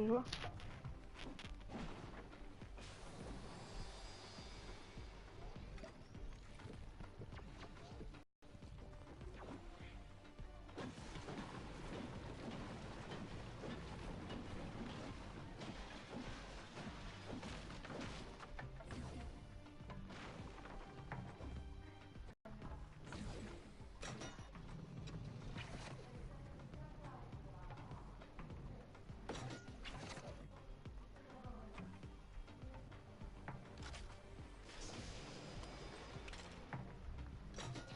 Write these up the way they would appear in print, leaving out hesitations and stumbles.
joie.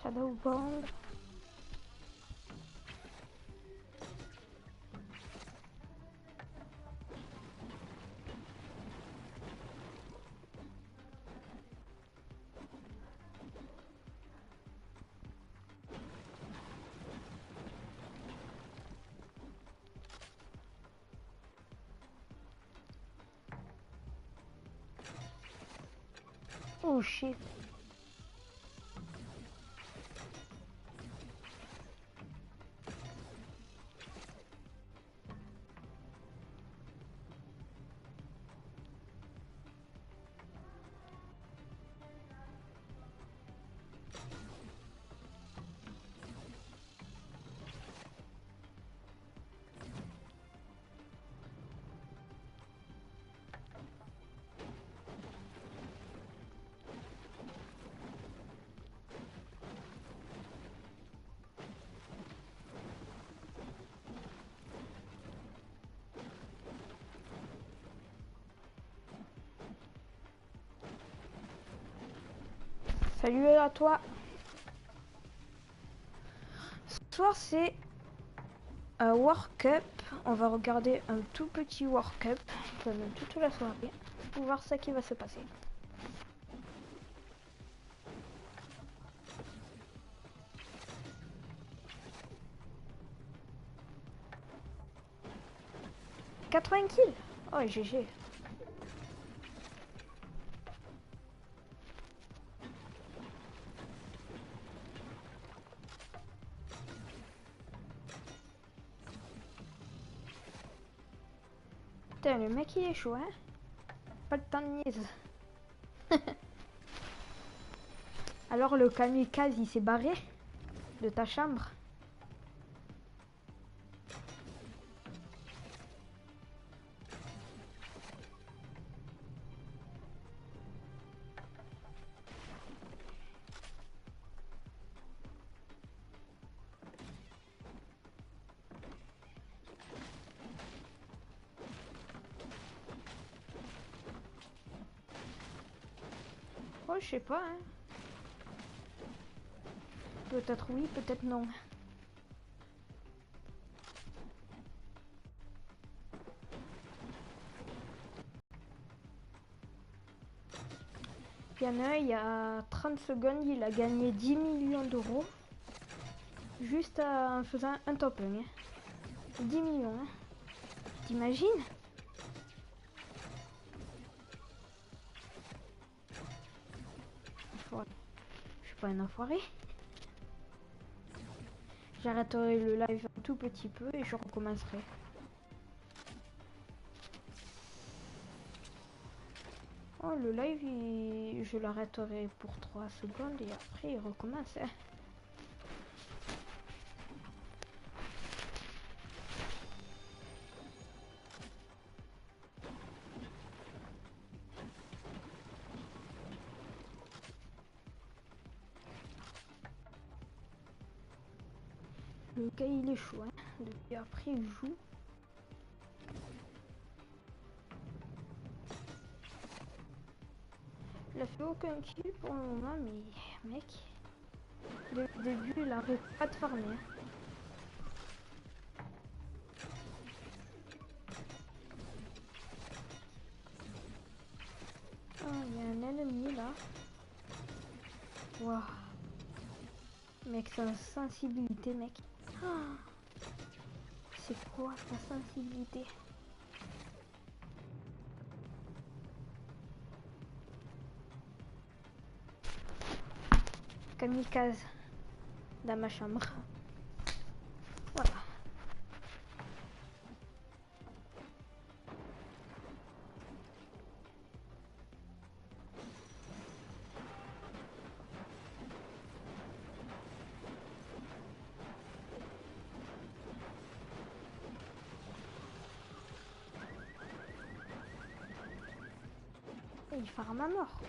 Shadow Bond. Oh shit. Salut à toi. Ce soir c'est un World Cup. On va regarder un tout petit World Cup pendant toute la soirée pour voir ce qui va se passer. « 80 kills. Oh GG. Putain, le mec il est chaud, hein. Pas le temps de niaise. Alors le kamikaze il s'est barré de ta chambre. Oh, je sais pas, hein. Peut-être oui, peut-être non. Il y en a un, il y a 30 secondes, il a gagné 10 millions d'euros. Juste en faisant un top 1. Hein. 10 millions, hein. T'imagines? Je suis pas un enfoiré. J'arrêterai le live un tout petit peu et je recommencerai. Oh, le live, je l'arrêterai pour 3 secondes et après il recommence. Hein. Le gars il est chaud, hein. Depuis après il joue. Il a fait aucun kill pour le moment, mais mec, depuis le début il arrête pas de farmer. Oh, il y a un ennemi là. Waouh. Mec, sa sensibilité, mec. Oh. C'est quoi sa sensibilité? Kamikaze dans ma chambre. Voilà. Et il fera ma mort.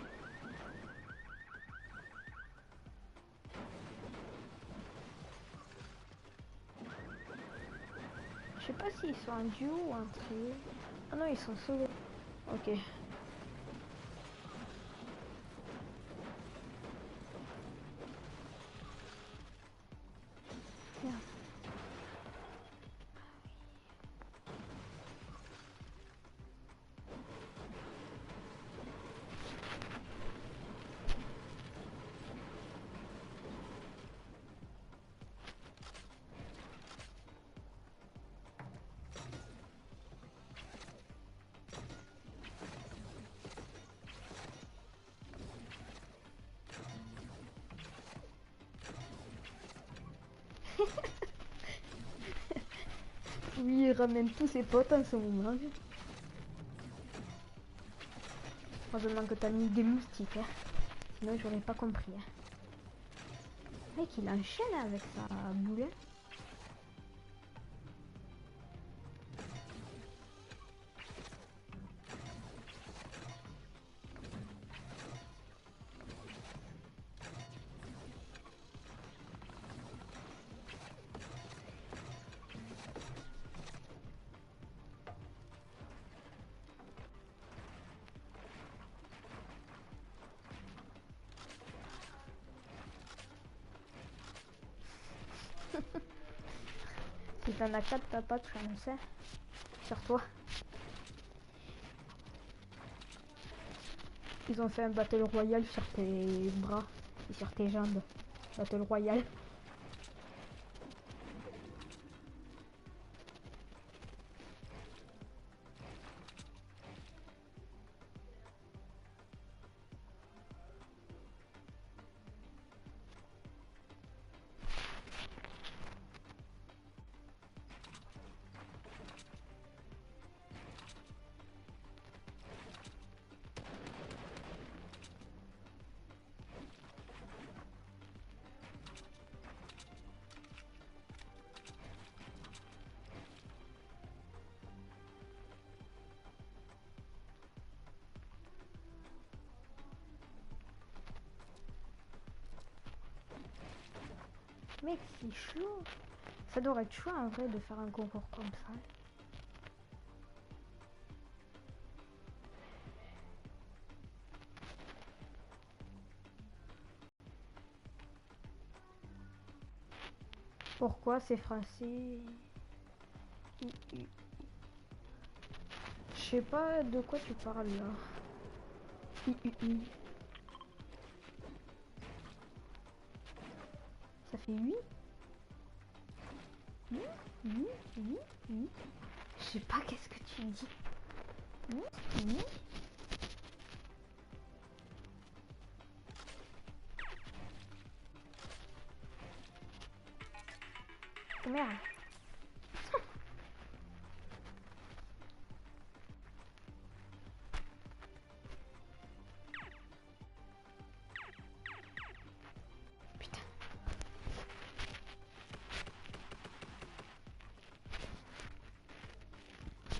Je sais pas s'ils sont en duo ou en trio. Ah non, ils sont solo. Ok. Merde. Oui, il ramène tous ses potes en ce moment. Heureusement que t'as mis des moustiques, hein. Sinon j'aurais pas compris. Hein. Mec, il enchaîne avec sa boule. Si t'en as 4, t'as pas de chance, hein. Sur toi. Ils ont fait un battle royal sur tes bras et sur tes jambes. Battle royal. Mec, c'est chaud. Ça devrait être chaud en vrai de faire un concours comme ça. Pourquoi c'est français? Je sais pas de quoi tu parles là. Ça fait 8. Je sais pas qu'est-ce que tu dis. Oh merde. Putain.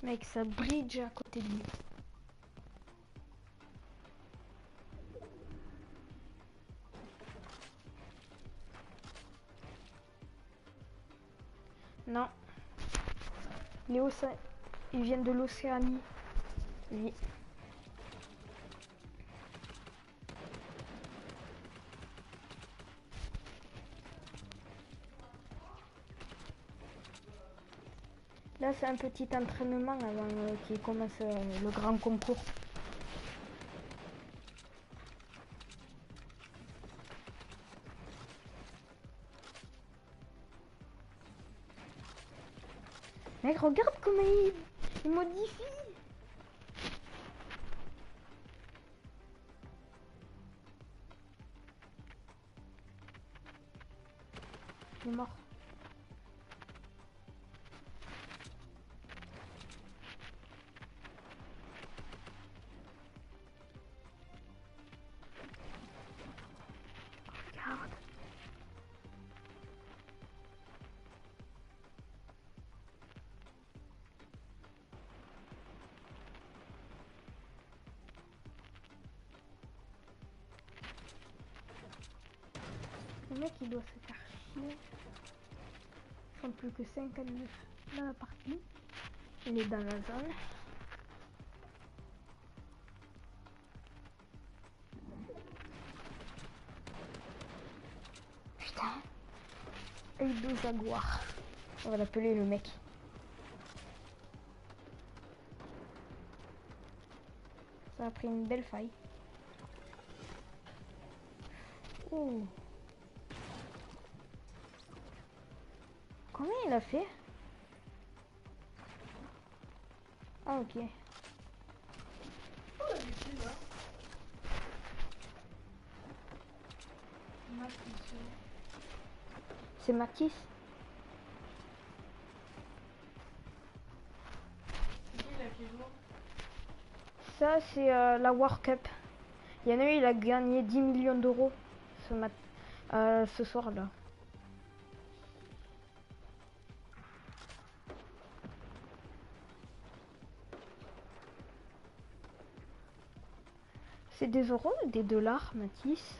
Mec, ça bridge à côté de lui. Non. Ils viennent de l'Océanie. Oui. Là, c'est un petit entraînement avant qu'il commence le grand concours. Mec, regarde comment il modifie. Il est mort. Regarde. Le mec il doit se faire chier. Ils sont plus que 59 dans la partie. Il est dans la zone. Putain. Et deux jaguars. On va l'appeler le mec. Ça a pris une belle faille. Oh. Combien il a fait? Ah ok. C'est Matisse. Ça c'est la World Cup. Il y en a eu, il a gagné 10 millions d'euros ce soir-là. C'est des euros ou des dollars, Matisse?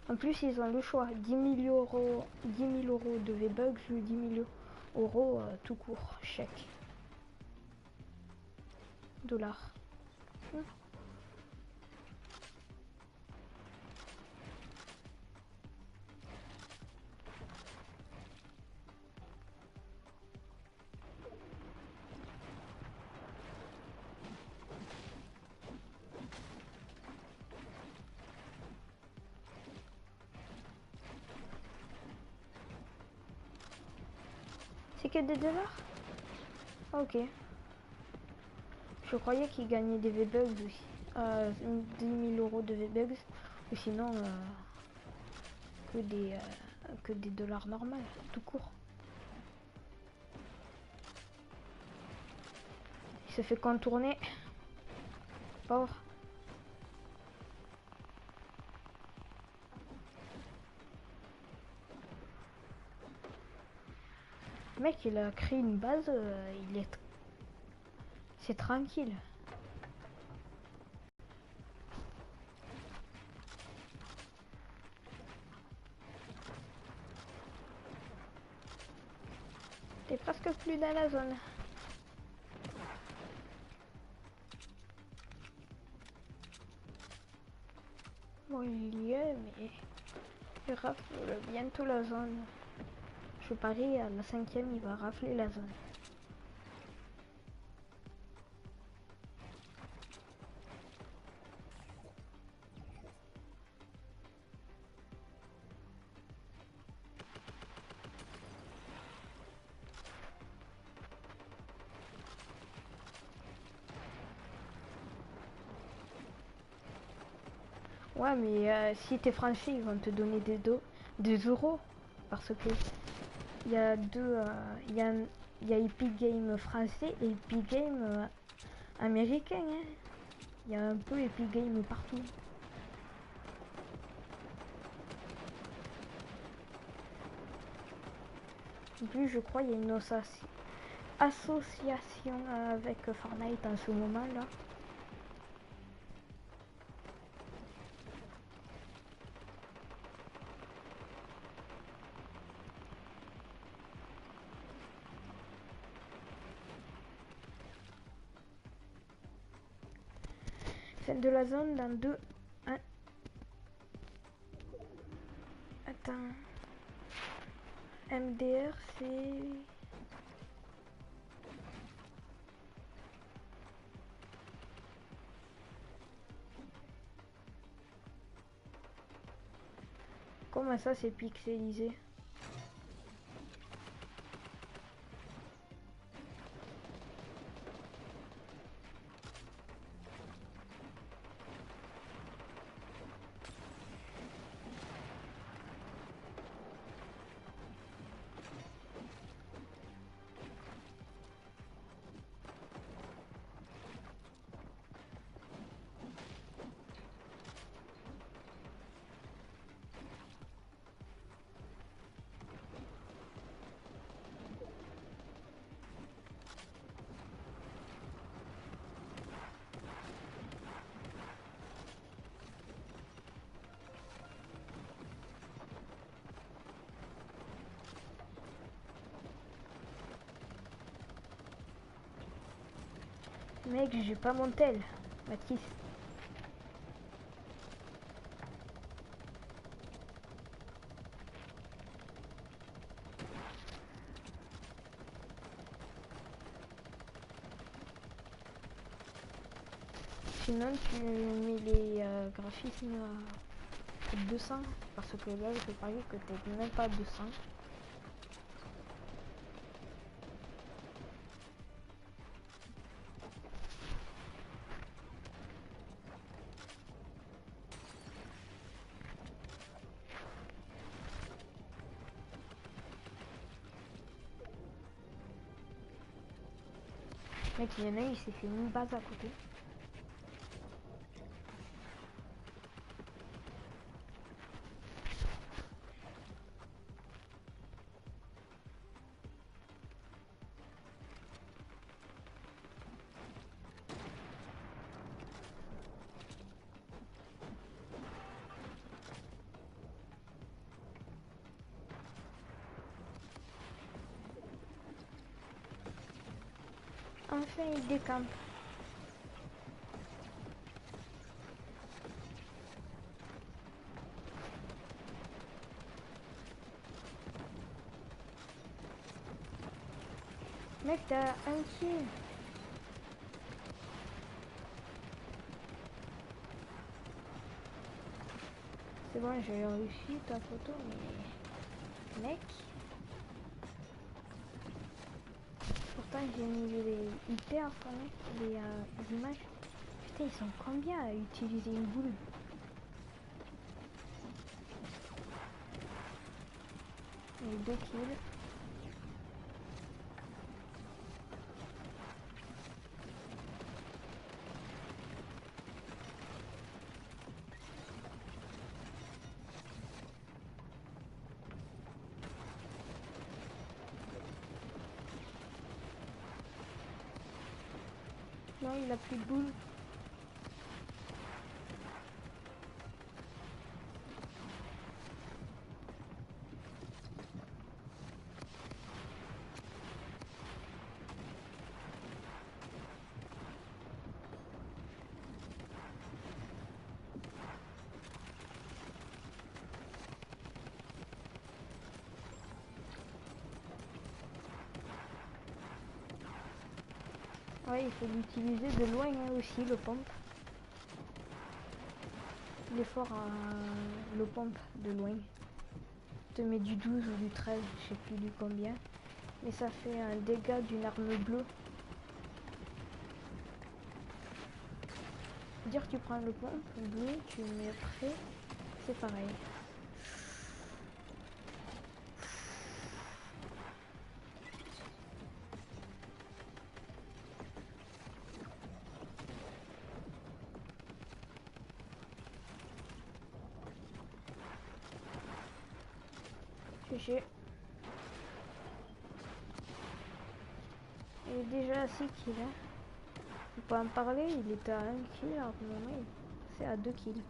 En plus, ils ont le choix. 10 000 euros, 10 000 euros de V-Bucks ou 10 000 euros tout court, chèque. Dollars. C'est que des dollars? Ah, ok. Je croyais qu'il gagnait des V-Bucks aussi. 10 000 euros de V-Bucks. Ou sinon, que des dollars normaux, tout court. Il se fait contourner. Pauvre. Le mec, il a créé une base, c'est tranquille. T'es presque plus dans la zone. Bon, il y est, mais il rafle bientôt la zone. Je parie, à la 5e, il va rafler la zone. Ouais, mais si t'es français, ils vont te donner des euros. Parce que il y a il y a Epic Game français et Epic Game américain. Hein. Il y a un peu Epic Game partout. En plus, je crois qu'il y a une association avec Forntelive en ce moment là. Celle de la zone dans 2, 1. Attends. MDR, c'est... Comment ça, c'est pixelisé? Mec, j'ai pas mon tel. Mathis. Sinon, tu mets les graphismes à 200 parce que là, je peux parier que t'es même pas 200. Mec, il y en a, il s'est fait une base à côté. Enfin, il décampe. Mec, t'as un kill. C'est bon, j'ai réussi ta photo, mais... Mec... Pourtant, j'ai mis les hyper les images. Putain, ils sont combien à utiliser une boule? Et 2 kills. Non, il a plus de boules. Ouais, il faut l'utiliser de loin hein, aussi, le pompe. Il est fort à le pompe de loin. Te met du 12 ou du 13, je sais plus du combien. Mais ça fait un dégât d'une arme bleue. Dire que tu prends le pompe bleu, tu le mets prêt, c'est pareil. GG. Il est déjà à 6 kills. Hein. Faut pas en parler, il était à 1 kill, alors que moment c'est à 2 kills.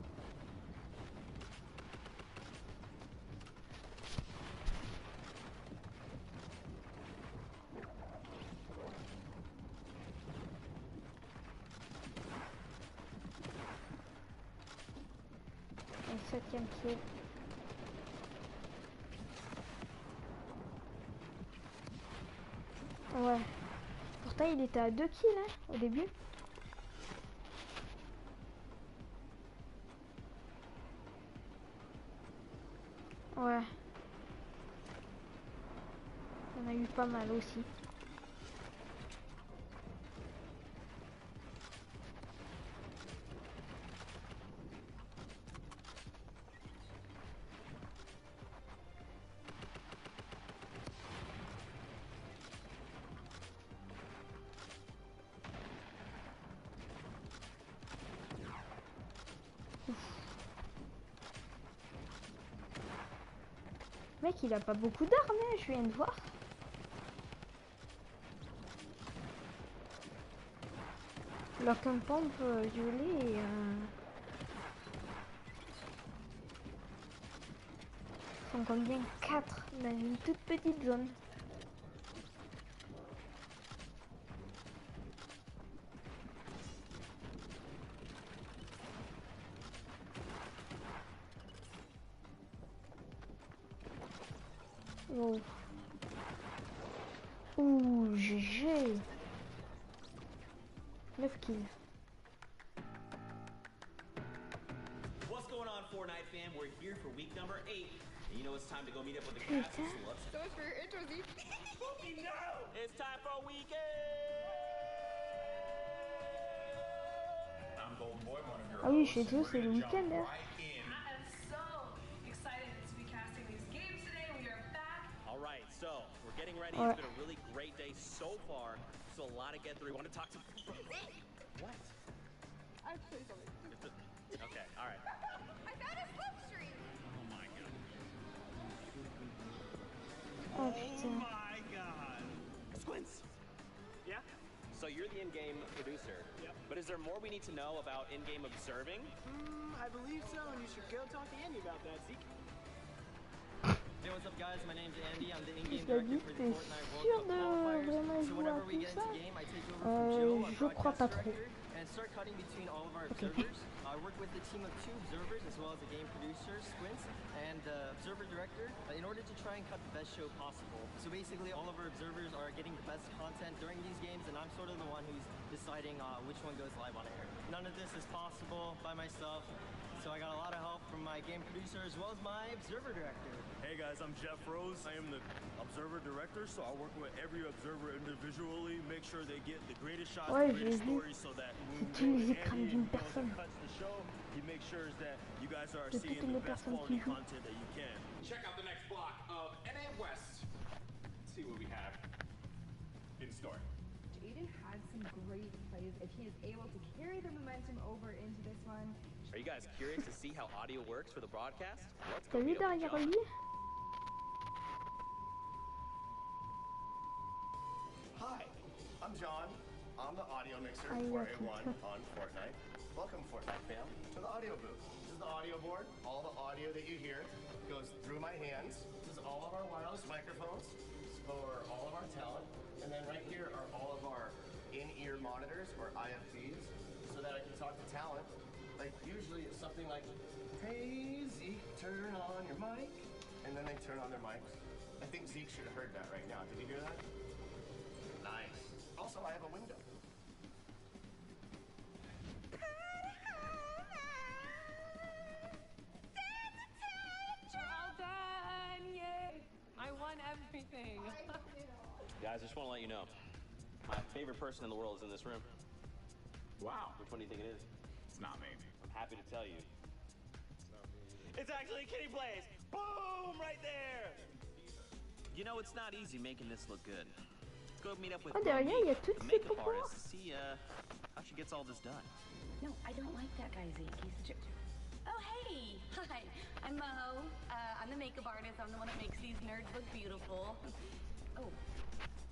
Et 7ème kill. Ouais. Pourtant il était à 2 kills hein, au début. Ouais. On a eu pas mal aussi. Mec, il a pas beaucoup d'armes, hein, je viens de voir. Alors qu'un pompe violet et sont combien 4 dans une toute petite zone. Wow. Ouh, GG. 9 kills. What's going on, Fortnite fam? We're here for week number 8. And you know it's time to go meet up with the cast, so let's... So it's for your intro, Z. No! It's time for a weekend! I'm Golden Boy, one of your Ah oui, hosts, chez and Tousse, we're c'est le gonna jump week-end. Hein. right in. I am so excited to be casting these games today. We are back. All right, so we're getting ready. Ouais. It's been a really great day so far. So a lot to get through. We want to talk to... What? I have to say something. Okay, all right. I found a slipstream. Oh my god. Oh Oh putain. my god. Squints. Yeah? So you're the in-game producer. Yep. But is there more we need to know about in-game observing? I believe so, and you should go talk to Andy about that, Zeke. Hey, what's up guys? My name's Andy. I'm the in-game Je l'ai dit, director for the t'es Fortnite World sûr Cup de qualifiers. vraiment So jouer à whenever we tout get ça? into game, I take over from Joe, our Je crois pas broadcast trop. director, and start cutting between all of our observers. I work with a team of 2 observers as well as a game producer, Squints, and observer director in order to try and cut the best show possible. So basically all of our observers are getting the best content during these games, and I'm sort of the one who's deciding which one goes live on air. None of this is possible by myself, so I got a lot of help from my game producer as well as my observer director. Hey guys, I'm Jeff Rose. I am the observer director, so I work with every observer individually, make sure they get the greatest shots, Ouais, the j'ai greatest vu. stories, so that C'est tous les écrans d'une personne. cuts the show, he makes sure that you guys are De toutes seeing les the best personnes quality qui jouent. content that you can. Check out the next block of NA West. Let's see what we have in store. Jaden had some great plays. If he is able to carry the momentum over into this one. Are you guys curious to see how audio works for the broadcast? Let's T'as go vu meet up with derrière John. lui? Hi, I'm John. I'm the audio mixer Hi, for welcome. A1 on Fortnite. Welcome, Fortnite fam, to the audio booth. This is the audio board. All the audio that you hear goes through my hands. This is all of our wireless microphones for all of our talent. And then right here are all of our in-ear monitors, or IFPs, so that I can talk to talent. Like, usually it's something like, hey, Zeke, turn on your mic. And then they turn on their mics. I think Zeke should have heard that right now. Did you hear that? Nice. Also, I have a window. All done! Yay! I won everything. Guys, I just want to let you know, my favorite person in the world is in this room. Wow, Which one do you think it is? it's not me. I'm happy to tell you. It's actually Kitty Blaze! Boom! Right there! You know, it's not easy making this look good. Let's go meet up with Ah, derrière, il y a toutes the ces makeup pourquoi. artist to see how she gets all this done. No, I don't like that guy, Zeke. He's such a... Oh, hey! Hi, I'm Mo. I'm the makeup artist. I'm the one that makes these nerds look beautiful. Oh,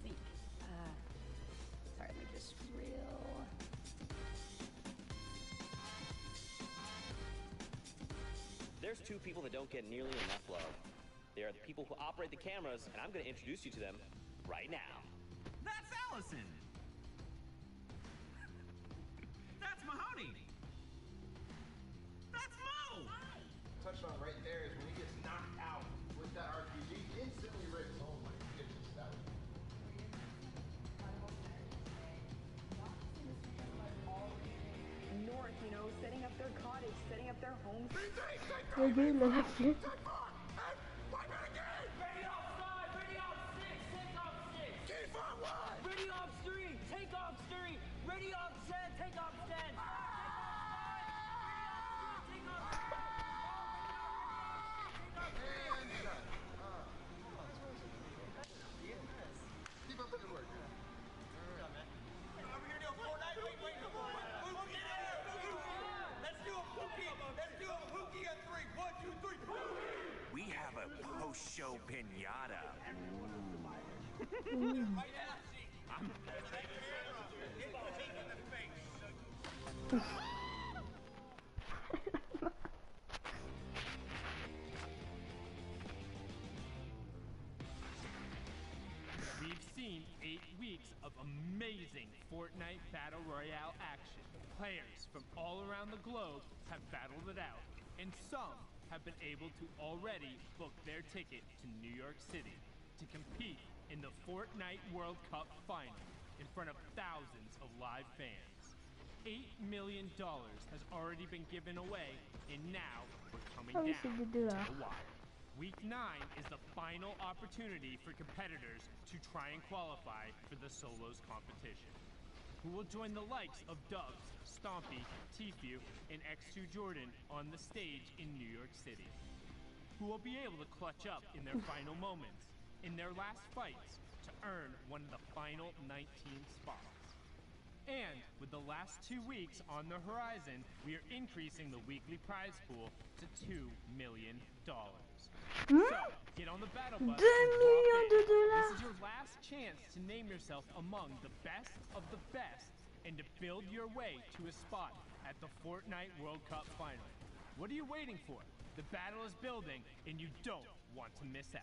Zeke. Sorry, let me just reel. There's 2 people that don't get nearly enough love. They are the people who operate the cameras, and I'm going to introduce you to them right now. That's Allison! That's Mahoney! That's Mo! Touched on right there is when he gets knocked out with that RPG, instantly rips. Oh my goodness, that was... North, you know, setting up their cottage, setting up their homes. Le gars, il l'a appelé. Ready off 5! Ready off 6! Take off 6! Ready off 3! Take off 3! Ready off 10! Take off 10! Keep up the good work. We have a post-show pinata. We've seen 8 weeks of amazing Fortnite Battle Royale action. Players from all around the globe have battled it out, and some have been able to already book their ticket to New York City. to compete in the Fortnite World Cup final in front of thousands of live fans. $8 million has already been given away, and now we're coming Ah oui, down c'est des to deux the là. wire. Week 9 is the final opportunity for competitors to try and qualify for the solos competition. Who will join the likes of Dubs, Stompy, Tfue, and X2 Jordan on the stage in New York City? Who will be able to clutch up in their final moments, in their last fights, to earn one of the final 19 spots? And with the last 2 weeks on the horizon, we are increasing the weekly prize pool to $2 million. So, get on the battle bus and 2 drop millions de in. dollars. This is your last chance to name yourself among the best of the best and to build your way to a spot at the Fortnite World Cup final. What are you waiting for? The battle is building, and you don't want to miss out.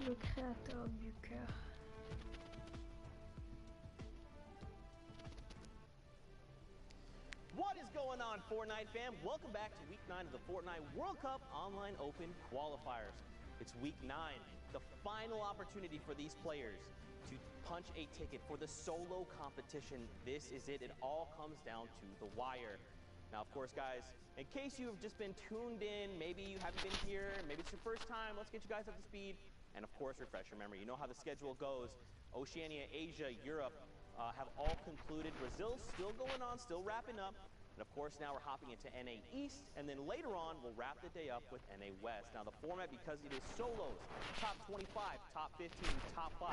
Le créateur du cœur. What is going on, Fortnite fam? Welcome back to week 9 of the Fortnite World Cup Online Open Qualifiers. It's week 9, the final opportunity for these players to punch a ticket for the solo competition. This is it. It all comes down to the wire. Now, of course, guys, in case you have just been tuned in, maybe you haven't been here, maybe it's your first time, let's get you guys up to speed. And of course, refresh your memory. You know how the schedule goes. Oceania, Asia, Europe have all concluded. Brazil's still going on, still wrapping up. And of course, now we're hopping into NA East, and then later on, we'll wrap the day up with NA West. Now, the format, because it is solos, top 25, top 15, top 5,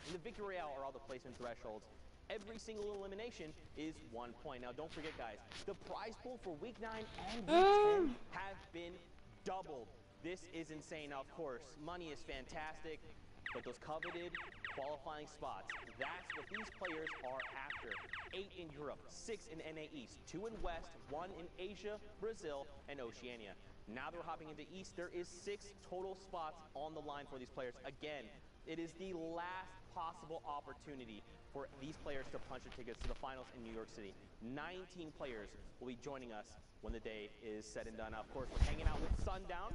and the Victory Royale are all the placement thresholds. Every single elimination is 1 point. Now, don't forget, guys, the prize pool for week 9 and week 10 have been doubled. This is insane. Now, of course, money is fantastic, but those coveted qualifying spots, that's what these players are after. 8 in Europe, 6 in NA East, 2 in West, 1 in Asia, Brazil, and Oceania. Now that we're hopping into East, there is 6 total spots on the line for these players. Again, it is the last possible opportunity for these players to punch their tickets to the finals in New York City. 19 players will be joining us when the day is said and done. Now, of course, we're hanging out with Sundown.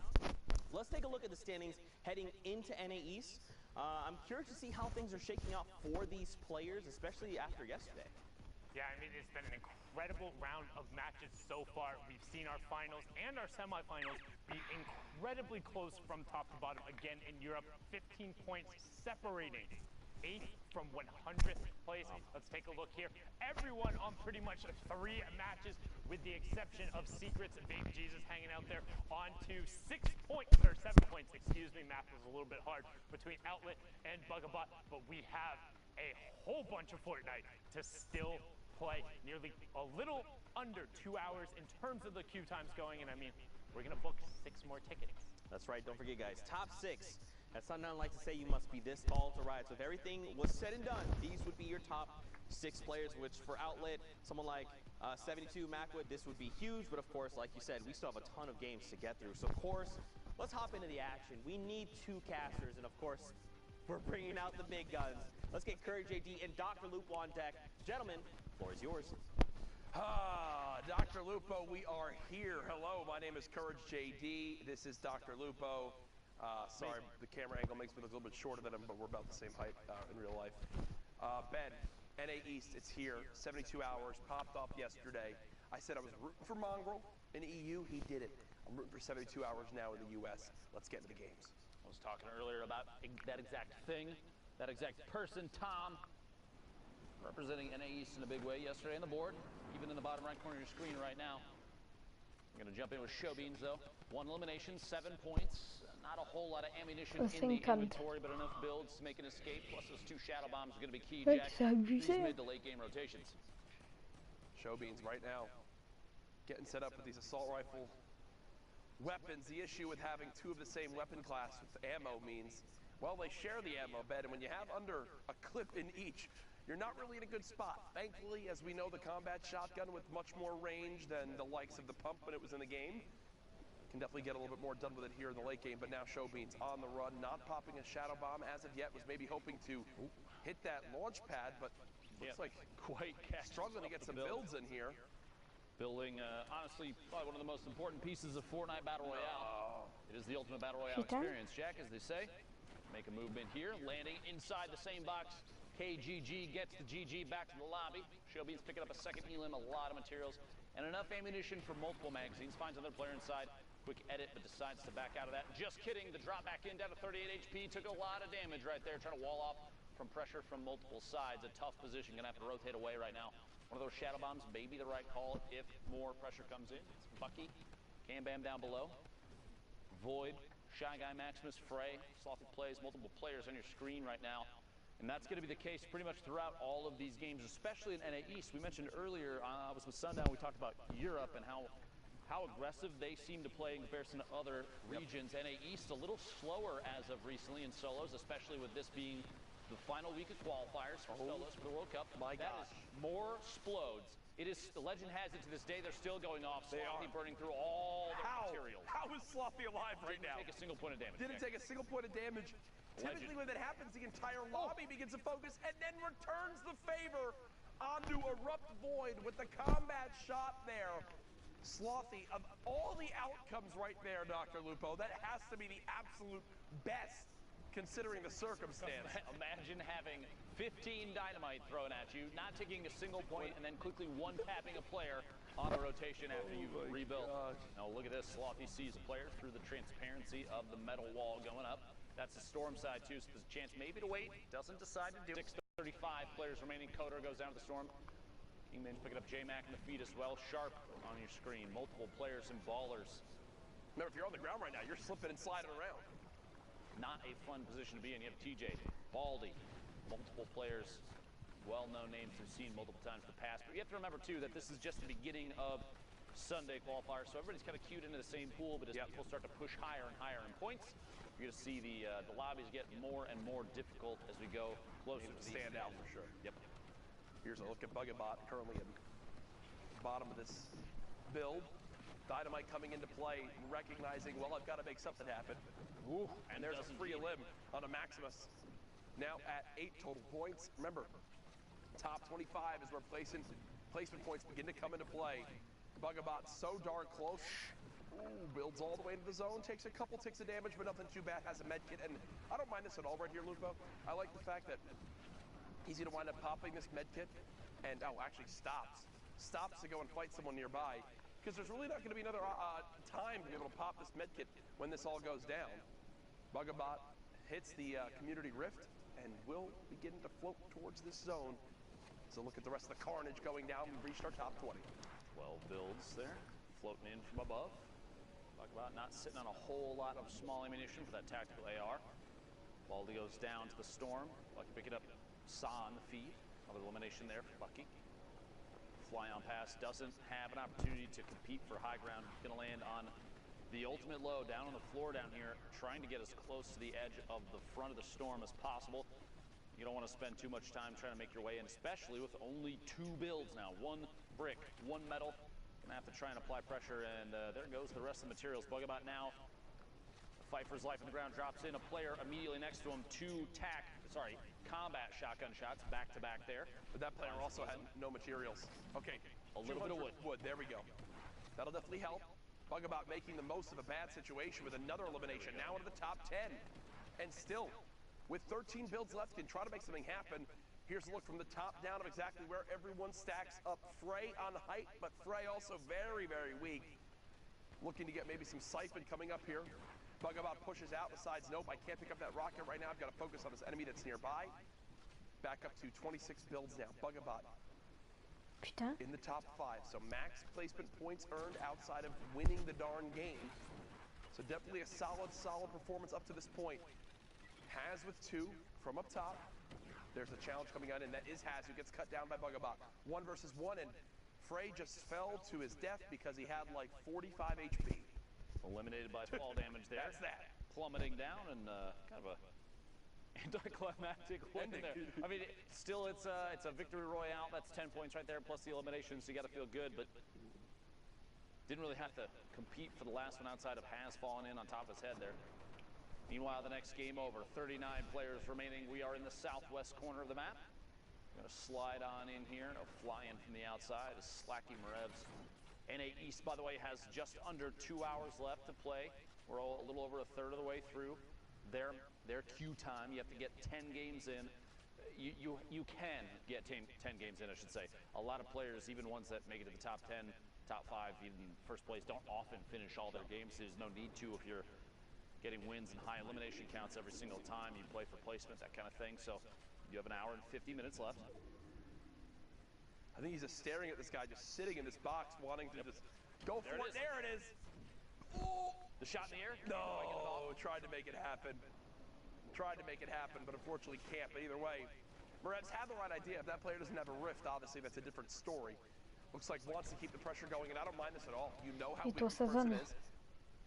Let's take a look at the standings heading into NA East. I'm curious to see how things are shaking out for these players, especially after yesterday. Yeah, I mean, it's been an incredible round of matches so far. We've seen our finals and our semifinals be incredibly close from top to bottom. Again, in Europe, 15 points separating 8th from 100th place. Let's take a look here. Everyone on pretty much 3 matches, with the exception of Secrets and Baby Jesus hanging out there on to 6 points, or 7 points, excuse me. Math was a little bit hard between Outlet and Bugabot, but we have a whole bunch of Fortnite to still play. Nearly a little under 2 hours in terms of the queue times going, and I mean, we're gonna book 6 more tickets. That's right, don't forget, guys, top 6. As Sundown likes to say, you must be this tall to ride. So if everything was said and done, these would be your top 6 players, which for Outlet, someone like 72 Macwood, this would be huge. But of course, like you said, we still have a ton of games to get through. So of course, let's hop into the action. We need 2 casters, and of course, we're bringing out the big guns. Let's get Courage JD and Dr. Lupo on deck. Gentlemen, floor is yours. Dr. Lupo, we are here. Hello, my name is Courage JD. This is Dr. Lupo. Sorry, the camera angle makes me look a little bit shorter than him, but we're about the same height in real life. Ben, NA East, it's here. 72 hours, popped off yesterday. I said I was rooting for Mongrel in the EU. He did it. I'm rooting for 72 hours now in the US. Let's get into the games. I was talking earlier about that exact thing, that exact person, Tom, representing NA East in a big way yesterday on the board, even in the bottom right corner of your screen right now. I'm going to jump in with Show Beans, though. 1 elimination, 7 points. Not a whole lot of ammunition in the inventory, but enough builds to make an escape. Plus those 2 shadow bombs are going to be key, Jack. These mid to late game rotations. Show Beans right now getting set up with these assault rifle weapons. The issue with having 2 of the same weapon class with ammo means Well, they share the ammo bed, and when you have under a clip in each, you're not really in a good spot. Thankfully, as we know, the combat shotgun with much more range than the likes of the pump when it was in the game can definitely get a little bit more done with it here in the late game. But now Showbean's on the run, not popping a shadow bomb as of yet. Was maybe hoping to hit that launch pad, but looks like quite struggling to get some builds in here. Building, honestly, probably one of the most important pieces of Fortnite Battle Royale. It is the ultimate Battle Royale experience, Jack, as they say. Make a movement here, landing inside the same box. KGG gets the GG back to the lobby. Showbean's picking up a second elim, a lot of materials, and enough ammunition for multiple magazines. Finds another player inside. Quick edit, but decides to back out of that. Just kidding, the drop back in, down to 38 HP. Took a lot of damage right there, trying to wall off from pressure from multiple sides. A tough position, gonna have to rotate away right now. One of those shadow bombs may be the right call if more pressure comes in. It's Bucky, Cam Bam down below. Void, Shy Guy Maximus, Ferait, Slothy plays, multiple players on your screen right now. And that's going to be the case pretty much throughout all of these games, especially in NA East. We mentioned earlier, I was with Sundown, we talked about Europe and how aggressive they seem to play in comparison to other regions. NA East a little slower as of recently in solos, especially with this being the final week of qualifiers for solos for the World Cup. My that gosh. is more splodes. It is, the legend has it to this day, they're still going off. Slothy burning through all the materials. How is Slothy alive right now? Didn't take a single point of damage. Didn't take a single point of damage. Typically when that happens, the entire lobby begins to focus and then returns the favor onto Erupt Void with the combat shot there. Slothy, of all the outcomes right there, Dr. Lupo, that has to be the absolute best considering the circumstance. Imagine having 15 dynamite thrown at you, not taking a single point, and then quickly one-tapping a player on a rotation after you've rebuilt. Now look at this, Slothy sees a player through the transparency of the metal wall going up. That's the storm side too, so there's a chance maybe to wait, doesn't decide to do it. 6:35 players remaining, Coder goes down to the storm. Kingman's picking up J-Mac in the feed as well. Sharp on your screen, multiple players and ballers. Remember, if you're on the ground right now, you're slipping and sliding around. Not a fun position to be in. You have TJ, Baldy, multiple players, well-known names we've seen multiple times in the past. But you have to remember, too, that this is just the beginning of Sunday qualifiers, so everybody's kind of queued into the same pool, but as people start to push higher and higher in points, you're going to see the lobbies get more and more difficult as we go closer to the stand out for sure. Yep. Here's a look at Bugabot, currently in the bottom of this build. Dynamite coming into play, recognizing, well, I've got to make something happen. Ooh, and there's a free limb on a Maximus. Now at 8 total points. Remember, top 25 is where placement points begin to come into play. Bugabot so darn close. Ooh, builds all the way to the zone, takes a couple ticks of damage, but nothing too bad, has a med kit. And I don't mind this at all right here, Lupo. I like the fact that he's going to wind up popping this med kit and, actually stops to go and fight someone nearby. Because there's really not going to be another time to be able to pop this med kit when this all goes down. Bugabot hits the community rift and will begin to float towards this zone. So look at the rest of the carnage going down. We've reached our top 20. 12 builds there, floating in from above. Bugabot not sitting on a whole lot of small ammunition for that tactical AR. Baldy goes down to the storm. Bucky picking up Saw on the feed. Another elimination there for Bucky. Fly on pass, doesn't have an opportunity to compete for high ground. Gonna land on the ultimate low, down on the floor down here, trying to get as close to the edge of the front of the storm as possible. You don't want to spend too much time trying to make your way in, especially with only 2 builds now. 1 brick, 1 metal. Gonna have to try and apply pressure, and there goes the rest of the materials. Bugabot now, fight for his life on the ground, drops in a player immediately next to him. 2 combat shotgun shots back to back there. But that player also had no materials. Okay, a little bit of wood. There we go. That'll definitely help. Bugabot making the most of a bad situation with another elimination, now into the top 10. And still, with 13 builds left, can try to make something happen. Here's a look from the top down of exactly where everyone stacks up. Ferait on height, but Ferait also very, very weak. Looking to get maybe some siphon coming up here. Bugabot pushes out, decides, nope, I can't pick up that rocket right now. I've got to focus on this enemy that's nearby. Back up to 26 builds now. Bugabot in the top 5. So max placement points earned outside of winning the darn game. So definitely a solid performance up to this point. Haz with 2 from up top. There's a challenge coming out, and that is Haz, who gets cut down by Bugabot. 1 versus 1, and Ferait just fell to his death because he had like 45 HP. Eliminated by fall damage there. That's that. Plummeting down, and kind of a anticlimactic win there. I mean, still, it's a victory royale. That's 10 points right there, plus the elimination, so you got to feel good. But didn't really have to compete for the last one outside of Has falling in on top of his head there. Meanwhile, the next game over. 39 players remaining. We are in the southwest corner of the map. Going to slide on in here. No fly in from the outside is Slacky Marevs. NA East, by the way, has just under 2 hours left to play. We're a little over a third of the way through their queue time. You have to get 10 games in. You can get 10 games in, I should say. A lot of players, even ones that make it to the top 10, top 5, even first place, don't often finish all their games. There's no need to if you're getting wins and high elimination counts every single time you play for placement, that kind of thing. So you have an hour and 50 minutes left. I think he's just staring at this guy, just sitting in this box, wanting to just go for it. There it is. Oh. The shot in the air? No, tried to make it happen. Tried to make it happen, but unfortunately can't. But either way, Marevs had the right idea. If that player doesn't have a rift, obviously that's a different story. Looks like wants to keep the pressure going, and I don't mind this at all. You know how weak this person is.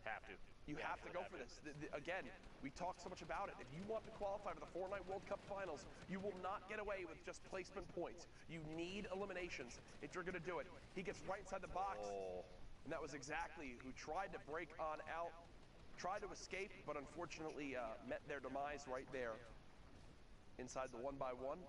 Have to. You have to go for this. Again, we talk so much about it. If you want to qualify for the Fortnite World Cup Finals, you will not get away with just placement points. You need eliminations if you're going to do it. He gets right inside the box, and that was exactly who tried to break on out, tried to escape, but unfortunately met their demise right there inside the 1x1.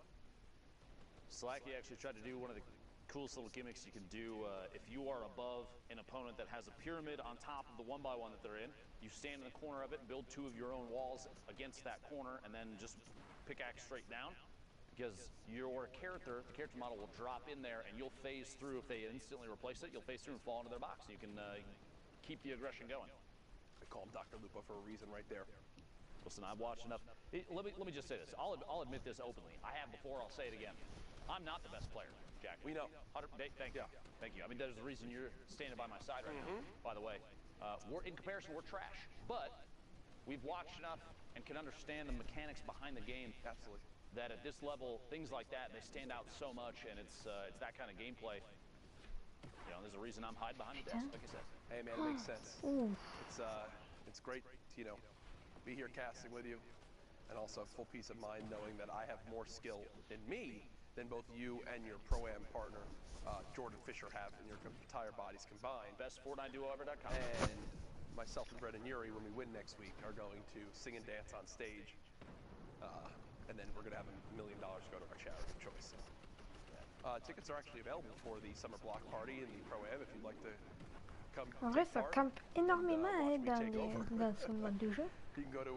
Slacky actually tried to do one of the coolest little gimmicks you can do. If you are above an opponent that has a pyramid on top of the 1x1 that they're in, you stand in the corner of it and build 2 of your own walls against that corner and then just pickaxe straight down, because your character, the character model, will drop in there and you'll phase through. If they instantly replace it, you'll phase through and fall into their box. You can keep the aggression going. They call him Dr. Lupo for a reason right there. Listen, I've watched enough. Let me just say this. I'll admit this openly. I have before, I'll say it again. I'm not the best player, Jack. We know. Thank you. Thank you. I mean, there's the reason you're standing by my side right now, by the way. In comparison, we're trash. But we've watched enough and can understand the mechanics behind the game. Absolutely. That at this level, things like that, they stand out so much, and it's that kind of gameplay. You know, there's a reason I'm hiding behind the desk, like I said. Hey, man, it makes sense. It's great to, be here casting with you, and also full peace of mind knowing that I have more skill in me than both you and your Pro-Am partner, Jordan Fisher, have in your entire bodies combined. Best FortniteDuoEver.com. And myself and Brett and Yuri, when we win next week, are going to sing and dance on stage. And then we're going to have $1 million go to our charity of choice. Tickets are actually available for the summer block party and the Pro-Am if you'd like to come. En vrai, ça campe énormément dans ce mode de jeu. You can go to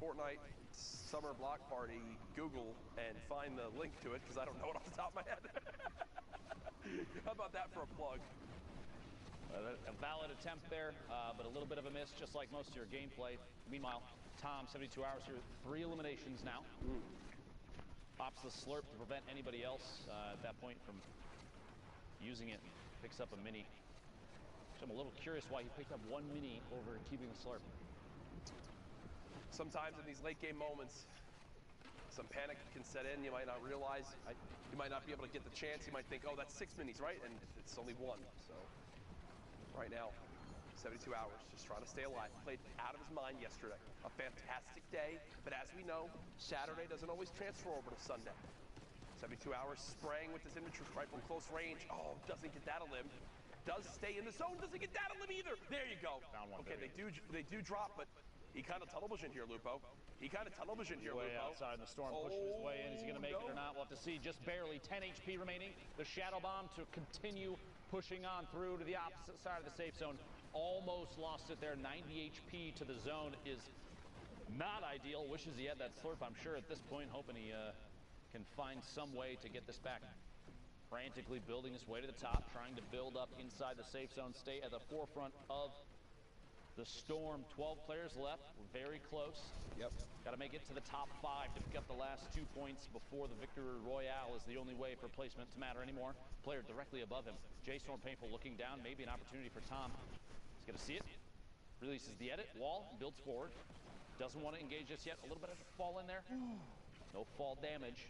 Fortnite Summer Block Party, Google, and find the link to it, because I don't know it off the top of my head. How about that for a plug? A valid attempt there, but a little bit of a miss, just like most of your gameplay. Meanwhile, Tom, 72 hours here, 3 eliminations now. Pops the slurp to prevent anybody else at that point from using it. Picks up a mini. So I'm a little curious why he picked up 1 mini over keeping the slurp. Sometimes in these late game moments, some panic can set in. You might not realize, you might not be able to get the chance. You might think, oh, that's 6 minis, right? And it's only 1. So right now, 72 hours, just trying to stay alive. Played out of his mind yesterday. A fantastic day, but as we know, Saturday doesn't always transfer over to Sunday. 72 hours spraying with this infantry rifle close range. Oh, doesn't get that a limb. Does stay in the zone, doesn't get that a limb either. There you go. Okay, they do drop, but he kind of tunnel vision here, Lupo. He kind of tunnel vision here, Way Lupo. outside in the storm, pushing his way in. Is he going to make it or not? We'll have to see. Just barely 10 HP remaining. The shadow bomb to continue pushing on through to the opposite side of the safe zone. Almost lost it there. 90 HP to the zone is not ideal. Wishes he had that slurp, I'm sure, at this point, hoping he can find some way to get this back. Frantically building his way to the top, trying to build up inside the safe zone, stay at the forefront of the storm. 12 players left. We're very close. Yep. Got to make it to the top 5 to pick up the last 2 points before the victory royale is the only way for placement to matter anymore. Player directly above him. J-Storm Painful looking down. Maybe an opportunity for Tom. He's going to see it. Releases the edit. Wall. Builds forward. Doesn't want to engage just yet. A little bit of fall in there. No fall damage.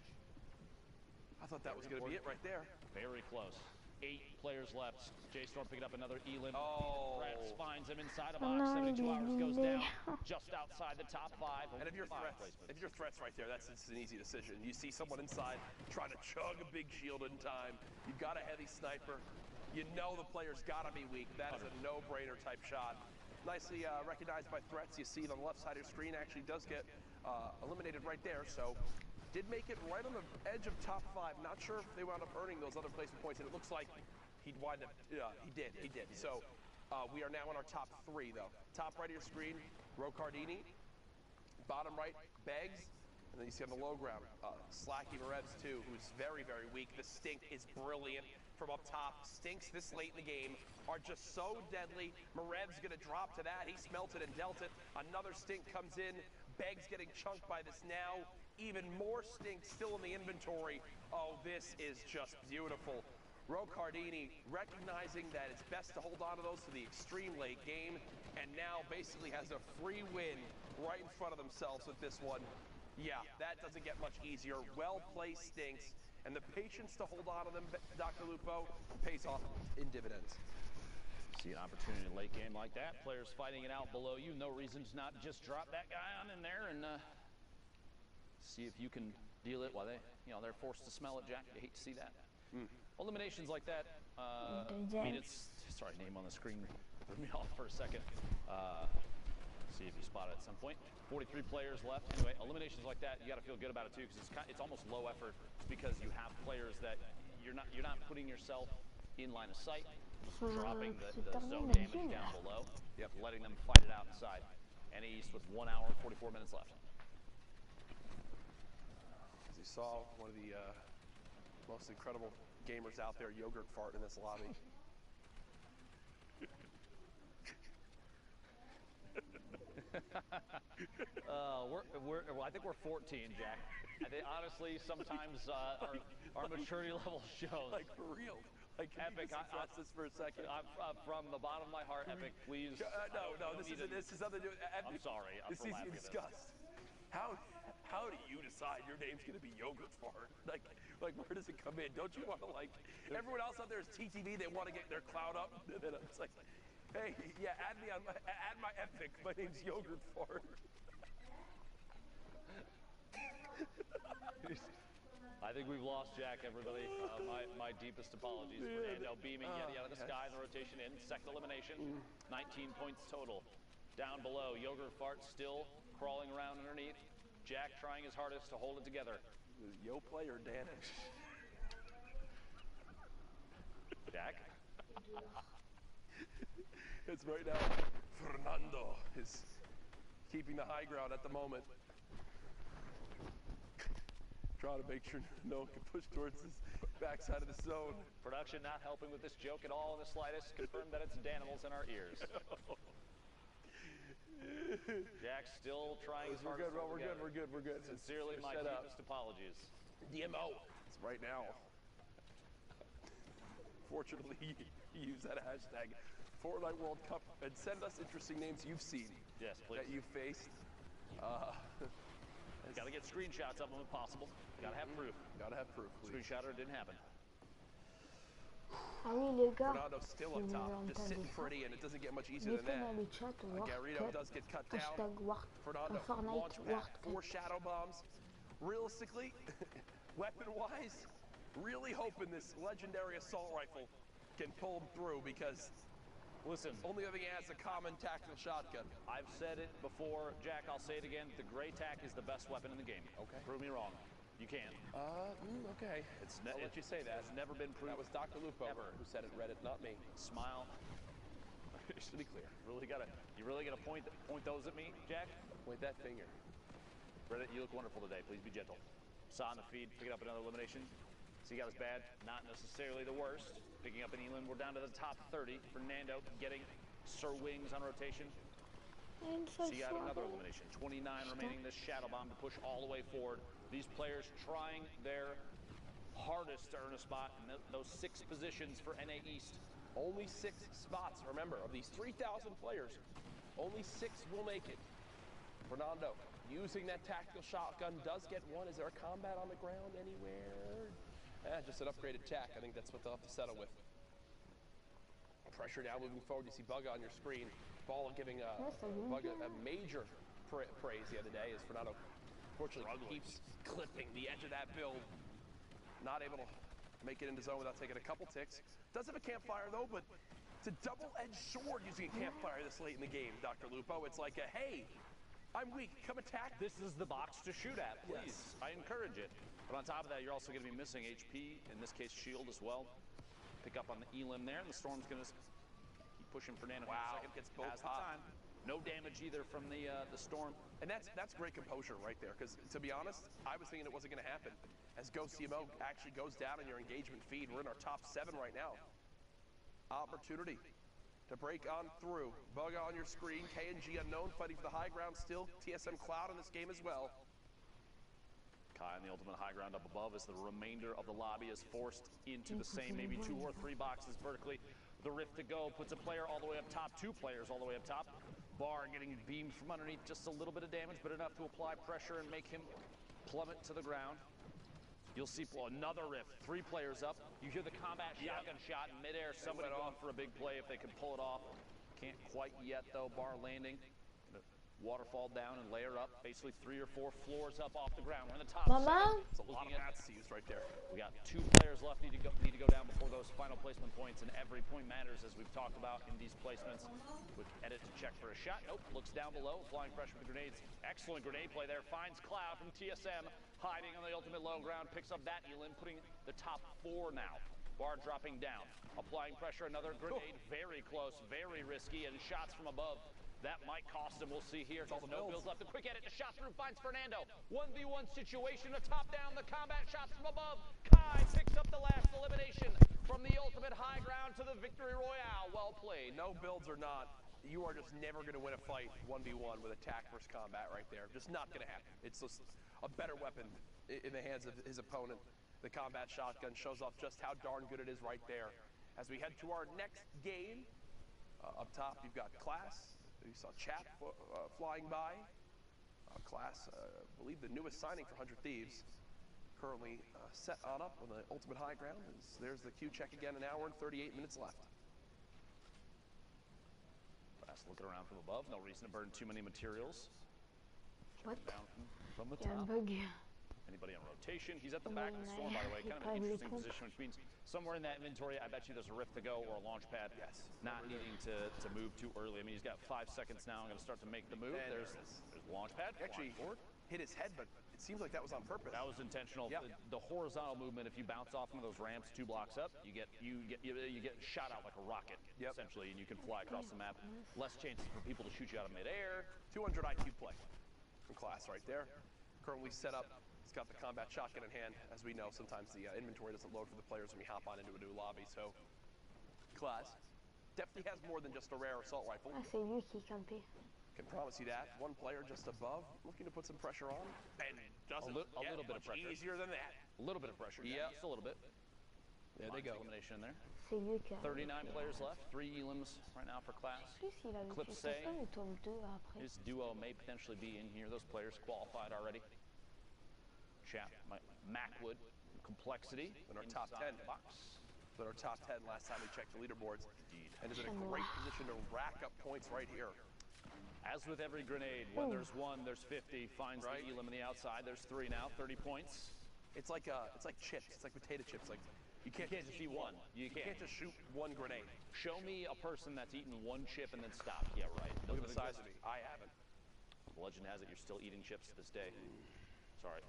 I thought that was going to be it right there. Very close. 8 players left. J-Storm picking up another Elin. Oh. Rats finds him inside a Oh box. no, 72 il est hours goes éliminé. down just outside the top 5. And if you're threats right there, that's an easy decision. You see someone inside trying to chug a big shield in time. You've got a heavy sniper. You know the player's got to be weak. That is a no-brainer type shot. Nicely recognized by threats. You see it on the left side of your screen actually does get eliminated right there. So did make it right on the edge of top 5. Not sure if they wound up earning those other placement points, and it looks like he'd wind up. He did. So we are now in our top 3 though. Top right of your screen, Rocardini. Bottom right, Beggs. And then you see on the low ground, Slacky Marevs too, who's very, very weak. The stink is brilliant from up top. Stinks this late in the game are just so deadly. Marev's gonna drop to that. He smelt it and dealt it. Another stink comes in. Beggs getting chunked by this now. Even more stink still in the inventory. Oh, this is just beautiful. Rocardini recognizing that it's best to hold on to those for the extreme late game, and now basically has a free win right in front of themselves with this one. Yeah, that doesn't get much easier. Well-placed stinks, and the patience to hold on to them, Dr. Lupo, pays off in dividends. See an opportunity in a late game like that. Players fighting it out below you. No reason to not just drop that guy on in there and see if you can deal it while they're forced to smell it, Jack. You hate to see that. Eliminations like that, I mean, it's, sorry, name on the screen threw me off for a second. See if you spot it at some point. 43 players left. Anyway, eliminations like that, you got to feel good about it too, because it's almost low effort because you have players that you're not putting yourself in line of sight, dropping the zone damage down below, letting them fight it out inside. NA East with 1 hour and 44 minutes left. As you saw, one of the most incredible gamers out there, yogurt fart in this lobby. I think we're 14, Jack. I think honestly, sometimes our maturity level shows. Like for real. Like, can Epic. you just this for a second? From the bottom of my heart, Epic, please. No, this is other. I'm sorry. This needs to be discussed. How do you decide your name's gonna be yogurt fart? Like where does it come in? Don't you want to everyone else out there is TTV? They want to get their clout up. And then it's like, hey, yeah, add my Epic. My name's yogurt fart. I think we've lost Jack, everybody. My deepest apologies. Fernando beaming yet out of the sky in the rotation in. Second elimination, 19 points total. Down below, Yogurt Fart still crawling around underneath. Jack trying his hardest to hold it together. Yo player, Dan. Jack? It's right now. Fernando is keeping the high ground at the moment. Trying to make sure no one can push towards this backside of the zone. Production not helping with this joke at all in the slightest. Confirmed that it's Danimals in our ears. Jack still trying his hardest. We're good. Sincerely, my deepest apologies. DMO. It's right now. Fortunately, you use that hashtag Fortnite World Cup and send us interesting names you've seen. Yes, please. That you've faced. Gotta get screenshots of them if possible. Gotta have proof. Please. Screenshotter didn't happen. Allez les gars, Fernando's still up top, just sitting pretty, and it doesn't get much easier than mettez that. dans le chat Garrido does get cut down. Fernando launch pad, 4 shadow bombs. Realistically, weapon-wise, really hoping this legendary assault rifle can pull him through because listen, only other thing he has is a common tactical shotgun. I've said it before, Jack, I'll say it again. The gray tack is the best weapon in the game. Okay. Prove me wrong. You can. Okay. I'll let you say that. It's never been proven. That was Dr. Lupo who said it, Reddit, not me. Smile. Just to be clear. You really gotta point those at me, Jack? Point that finger. Reddit, you look wonderful today. Please be gentle. Saw in the feed, picking up another elimination. So you got us bad, not necessarily the worst. Picking up an Elin, we're down to the top 30. Fernando getting Sir Wings on rotation. So you got another elimination. 29 remaining. This shadow bomb to push all the way forward. These players trying their hardest to earn a spot in those 6 positions for NA East. Only 6 spots, remember, of these 3,000 players, only 6 will make it. Fernando using that tactical shotgun does get 1. Is there a combat on the ground anywhere? just an upgraded tack. I think that's what they'll have to settle with. Pressure now moving forward. You see Bugga on your screen. Ball giving Bugga a major praise the other day as Fernando fortunately keeps clipping the edge of that build. Not able to make it into zone without taking a couple ticks. Does have a campfire though, but it's a double-edged sword using a campfire this late in the game, Dr. Lupo. It's like a, hey, I'm weak, come attack. This is the box to shoot at, please. Yes. I encourage it. But on top of that, you're also going to be missing HP, in this case shield as well. Pick up on the elim there, and the storm's going to keep pushing Fernando. Wow, gets both time. No damage either from the storm. And that's great composure right there, because to be honest, I was thinking it wasn't going to happen. As Go CMO actually goes down in your engagement feed, we're in our top 7 right now. Opportunity to break on through. Bugga on your screen, K&G unknown, fighting for the high ground still. TSM Cloud in this game as well. Kai on the ultimate high ground up above as the remainder of the lobby is forced into the same maybe 2 or 3 boxes vertically. The rift to go puts a player all the way up top, 2 players all the way up top. Bar getting beamed from underneath, just a little bit of damage, but enough to apply pressure and make him plummet to the ground. You'll see another rift, 3 players up. You hear the combat shotgun shot in midair. Somebody going for a big play if they can pull it off. Can't quite yet though. Bar landing. Waterfall down and layer up. Basically 3 or 4 floors up off the ground. We're in the top 7. It's a lot of bats to use right there. We got 2 players left. Need to go down before those final placement points, and every point matters as we've talked about in these placements. Quick edit to check for a shot. Nope. Looks down below. Applying pressure with the grenades. Excellent grenade play there. Finds Cloud from TSM. Hiding on the ultimate low ground, picks up that elim, putting the top 4 now. Bar dropping down, applying pressure, another grenade, very close, very risky, and shots from above. That might cost him, we'll see here. No builds left, the quick edit, the shot through, finds Fernando. 1v1 situation, a top down, the combat shots from above. Kai picks up the last elimination from the ultimate high ground to the victory royale. Well played. No builds or not, you are just never going to win a fight 1v1 with attack versus combat right there. Just not going to happen. It's just a better weapon in the hands of his opponent. The combat shotgun shows off just how darn good it is right there. As we head to our next game, up top you've got Class. You saw Chap flying by. Class, I believe the newest signing for 100 Thieves. Currently set on up on the ultimate high ground. There's the Q check again, an hour and 38 minutes left. Class looking around from above. No reason to burn too many materials. What? Down from the top. Anybody on rotation? He's at the back of the storm, by the way. Kind of an interesting position, which means somewhere in that inventory, I bet you there's a rift to go or a launch pad. Yes. Not needing to move too early. I mean, he's got 5 seconds now. I'm going to start to make the move. There's the launch pad. Actually hit his head, but it seems like that was on purpose. That was intentional. Yep. The horizontal movement, if you bounce off one of those ramps 2 blocks up, you get shot out like a rocket, essentially, and you can fly across the map. Less chances for people to shoot you out of midair. 200 IQ play from Class right there. Currently set up. He's got the combat shotgun in hand. As we know, sometimes the inventory doesn't load for the players when we hop on into a new lobby. So, Class definitely has more than just a rare assault rifle. C'est lui qui campait. Can promise you that. 1 player just above, looking to put some pressure on, and doesn't a little bit of pressure. Easier than that. A little bit of pressure. Yeah, just a little bit. There they go. Elimination in there. 39 players left. 3 elims right now for Class. Clips say his duo may potentially be in here. Those players qualified already. Chap, Macwood, Complexity in our top 10 box. In our top 10 last time we checked the leaderboards. Indeed. And is in a great position to rack up points right here. As with every grenade, when there's 1, there's 50. Finds the elim on the outside. There's 3 now, 30 points. It's like chips. It's like potato chips. Like you can't just eat one. You can't just shoot 1 grenade. Show me a person that's eaten 1 chip and then stopped. Yeah, right. Look at the size of me. I haven't. The legend has it you're still eating chips to this day.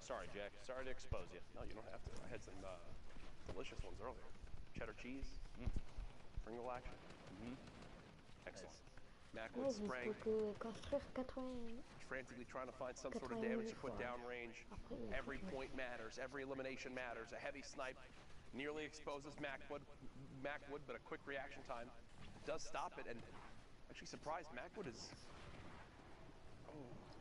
Sorry, Jack. Sorry to expose you. No, you don't have to. I had some delicious ones earlier. Cheddar cheese, Pringle action. Excellent. Macwood spraying. Frantically trying to find some sort of damage to put down range. Every point matters. Every elimination matters. A heavy snipe nearly exposes Macwood, but a quick reaction time does stop it. And actually surprised, Macwood is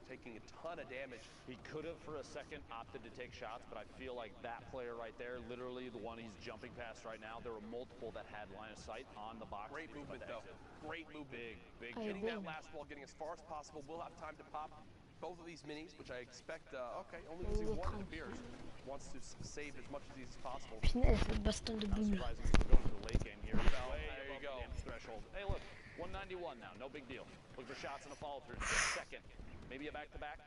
taking a ton of damage. He could have for a second opted to take shots, but I feel like that player right there, literally the one he's jumping past right now, there were multiple that had line of sight on the box. Great movement though. Great movement. Big. Getting that last ball, getting as far as possible. We'll have time to pop both of these minis, which I expect, okay, only using one it appears. Wants to save as much of these as possible. Punaise, le baston de boule. Surprising if we're going to the late game here. Well, there you go. Threshold. Hey, look, 191 now. No big deal. Look for shots and a follow through. Second, maybe a back-to-back.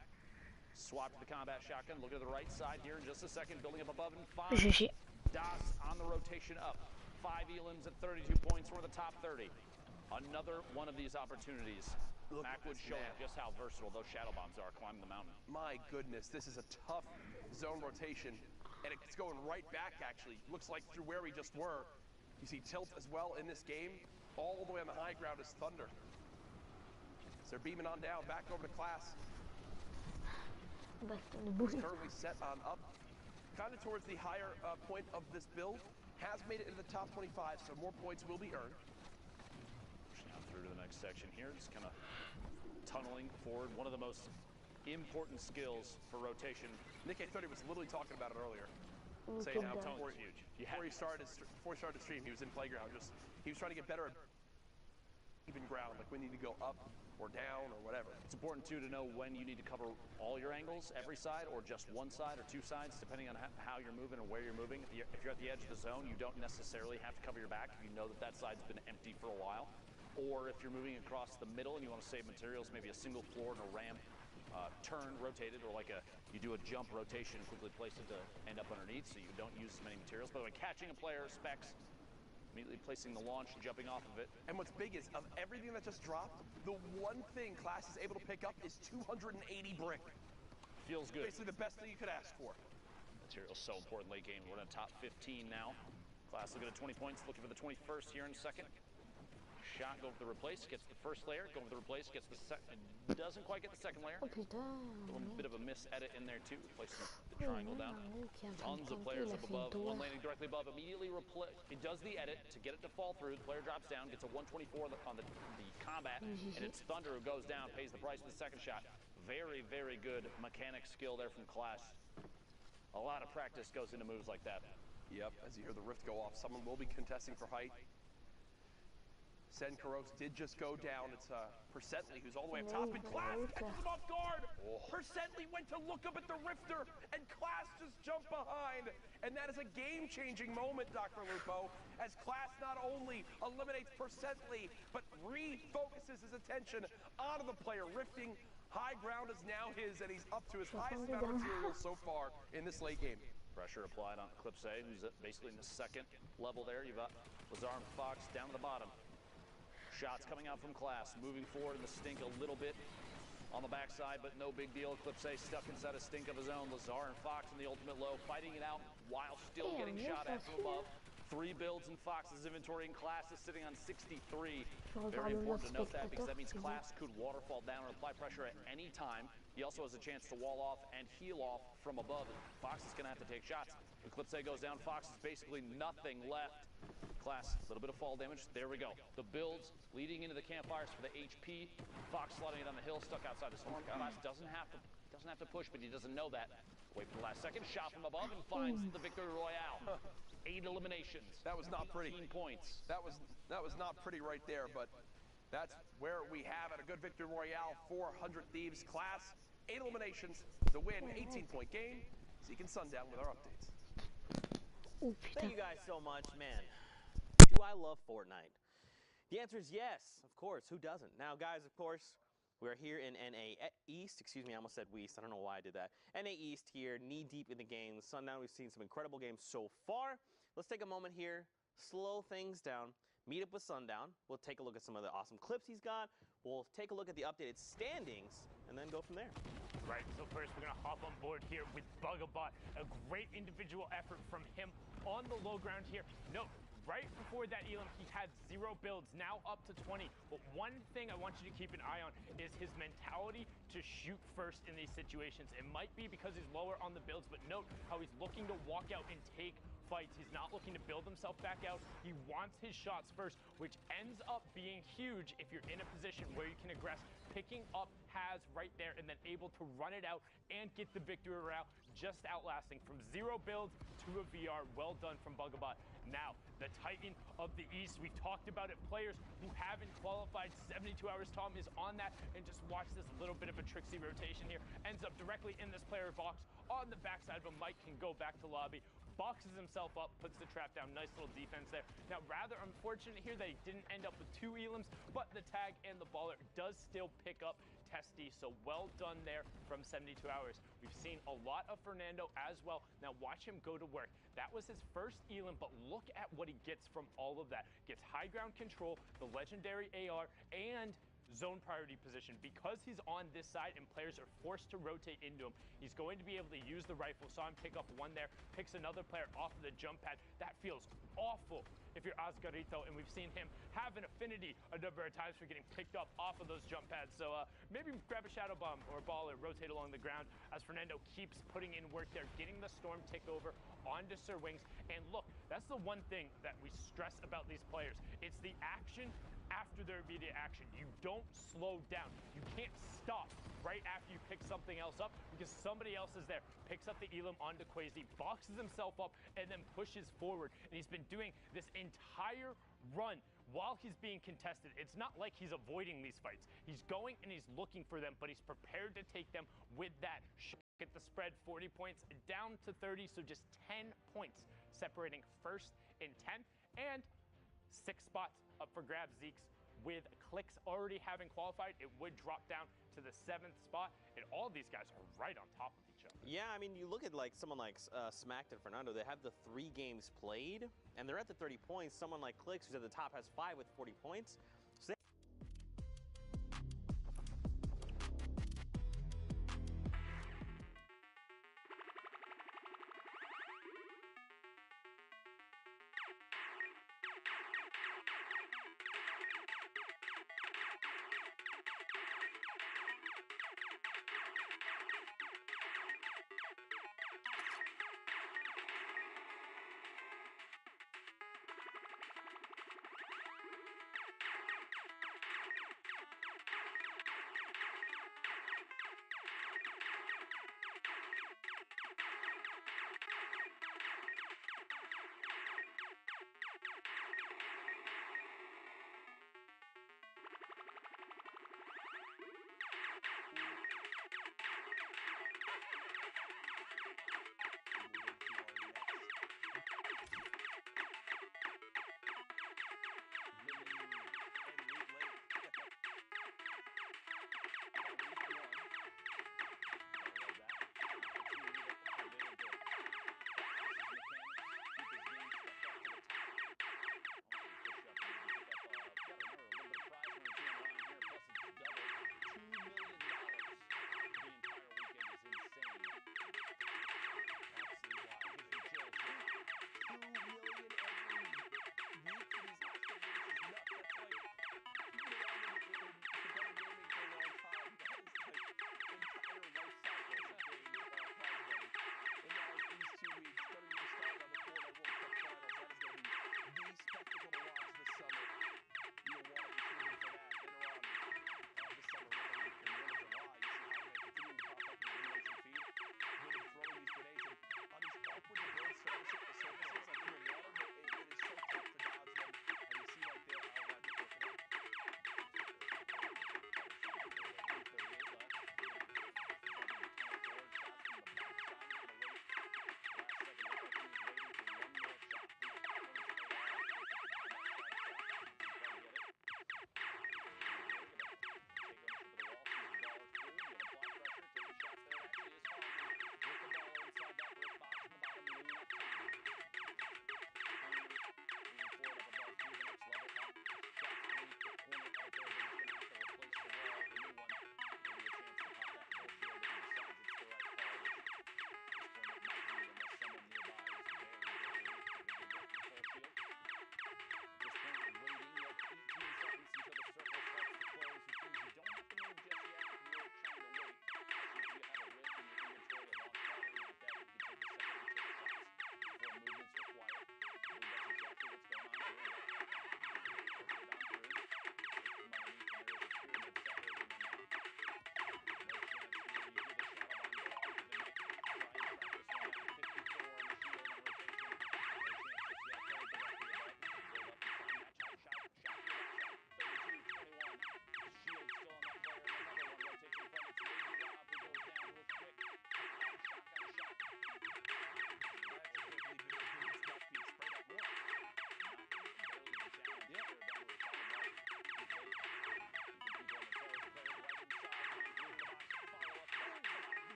Swap to the combat shotgun. Look at the right side here in just a second. Building up above and 5. Das on the rotation up. 5 elims at 32 points. We're in the top 30. Another one of these opportunities. Mackwood showing just how versatile those shadow bombs are climbing the mountain. My goodness, this is a tough zone rotation, and it's going right back, actually. Looks like through where we just were. You see tilt as well in this game. All the way on the high ground is Thunder. So they're beaming on down, back over to class. He's currently set on up, kind of towards the higher point of this build. Has made it into the top 25, so more points will be earned. Pushing out through to the next section here, just kind of tunneling forward. One of the most important skills for rotation. Nick A30 was literally talking about it earlier, saying how tunneling's huge. Before he started to stream, he was in playground. He was trying to get better at even ground, like when you need to go up or down or whatever. It's important too to know when you need to cover all your angles, every side, or just one side or two sides, depending on how you're moving and where you're moving. If you're at the edge of the zone, you don't necessarily have to cover your back if you know that that side's been empty for a while. Or if you're moving across the middle and you want to save materials, maybe a single floor and a ramp, turn rotated, or like you do a jump rotation and quickly place it to end up underneath so you don't use as many materials. By the way, catching a player, specs, immediately placing the launch and jumping off of it. And what's big is, of everything that just dropped, the one thing class is able to pick up is 280 brick. Feels good. Basically the best thing you could ask for. Material's so important late game. We're in the top 15 now. Class looking at 20 points, looking for the 21st here in a second. Shot, go for the replace, gets the first layer, go for the replace, gets the second, doesn't quite get the second layer. Oh putain. A little bit of a miss edit in there too, placing the triangle down. Tons of players up above, one landing directly above, immediately replace. It does the edit to get it to fall through, the player drops down, gets a 124 on the combat, and it's Thunder who goes down, pays the price for the second shot. Very, very good mechanic skill there from Clash. A lot of practice goes into moves like that. Yep, as you hear the rift go off, someone will be contesting for height. Sen Karos did just go down. It's Percently who's all the way up top, and Class catches him off guard. Percently went to look up at the rifter, and Class just jumped behind. And that is a game-changing moment, Dr. Lupo, as Class not only eliminates Percently, but refocuses his attention onto the player. Rifting high ground is now his, and he's up to his highest amount of material so far in this late game. Pressure applied on Eclipse, who's basically in the second level there. You've got Lazar and Fox down to the bottom. Shots coming out from Class, moving forward in the stink a little bit on the backside, but no big deal. Eclipse stuck inside a stink of his own. Lazar and Fox in the ultimate low, fighting it out while still getting shot at from above. 3 builds in Fox's inventory, and Class is sitting on 63. Very important to note that, because that means Class could waterfall down and apply pressure at any time. He also has a chance to wall off and heal off from above. Fox is going to have to take shots. Eclipse goes down. Fox is basically nothing left. Class, a little bit of fall damage. There we go. The builds leading into the campfires for the HP. Fox sliding it on the hill, stuck outside the storm. Class doesn't have to push, but he doesn't know that. Wait for the last second. Shot from above and finds the victory royale. 8 eliminations. That was not pretty. 18 points. That was not pretty right there, but that's where we have it. A good victory royale. 400 Thieves. Class, 8 eliminations. The win, 18-point game. Seeking Sundown with our updates. Thank you guys so much, man. Do I love Fortnite? The answer is yes, of course. Who doesn't? Now, guys, of course, we're here in NA East. Excuse me, I almost said West. I don't know why I did that. NA East here, knee-deep in the game. Sundown, we've seen some incredible games so far. Let's take a moment here, slow things down, meet up with Sundown. We'll take a look at some of the awesome clips he's got. We'll take a look at the updated standings, and then go from there. Right, so first we're going to hop on board here with Bugabot. A great individual effort from him on the low ground here. Note, right before that elim, he had 0 builds, now up to 20. But one thing I want you to keep an eye on is his mentality to shoot first in these situations. It might be because he's lower on the builds, but note how he's looking to walk out and take fights. He's not looking to build himself back out. He wants his shots first, which ends up being huge if you're in a position where you can aggress, picking up has right there and then able to run it out and get the victory route, just outlasting from 0 builds to a VR. Well done from Bugabot. Now, the Titan of the East, we've talked about it. Players who haven't qualified 72 hours, Tom is on that, and just watch this little bit of a tricksy rotation here. Ends up directly in this player box on the backside of him. Mike can go back to lobby, boxes himself up, puts the trap down. Nice little defense there. Now, rather unfortunate here that he didn't end up with 2 elims, but the tag and the baller does still pick up Testy, so well done there from 72 hours. We've seen a lot of Fernando as well. Now watch him go to work. That was his first elim, but look at what he gets from all of that. Gets high ground control, the legendary AR, and zone priority position. Because he's on this side and players are forced to rotate into him, he's going to be able to use the rifle. Saw him pick up one there, picks another player off of the jump pad. That feels awful if you're Oscarito, and we've seen him have an affinity a number of times for getting picked up off of those jump pads. So maybe grab a shadow bomb or a ball or rotate along the ground as Fernando keeps putting in work there, getting the storm tick over onto Sir Wings. And look, that's the one thing that we stress about these players. It's the action after their immediate action. You don't slow down. You can't stop right after you pick something else up because somebody else is there. Picks up the elim onto Quasi, boxes himself up, and then pushes forward. And he's been doing this entire run while he's being contested. It's not like he's avoiding these fights. He's going and he's looking for them, but he's prepared to take them with that. Get the spread, 40 points down to 30, so just 10 points separating first and 10th, and 6 spots up for grabs. Zeke's with clicks already having qualified, it would drop down to the 7th spot, and all of these guys are right on top of each other. Yeah, I mean, you look at like someone like Smacked and Fernando, they have the 3 games played, and they're at the 30 points. Someone like Clicks, who's at the top, has 5 with 40 points. So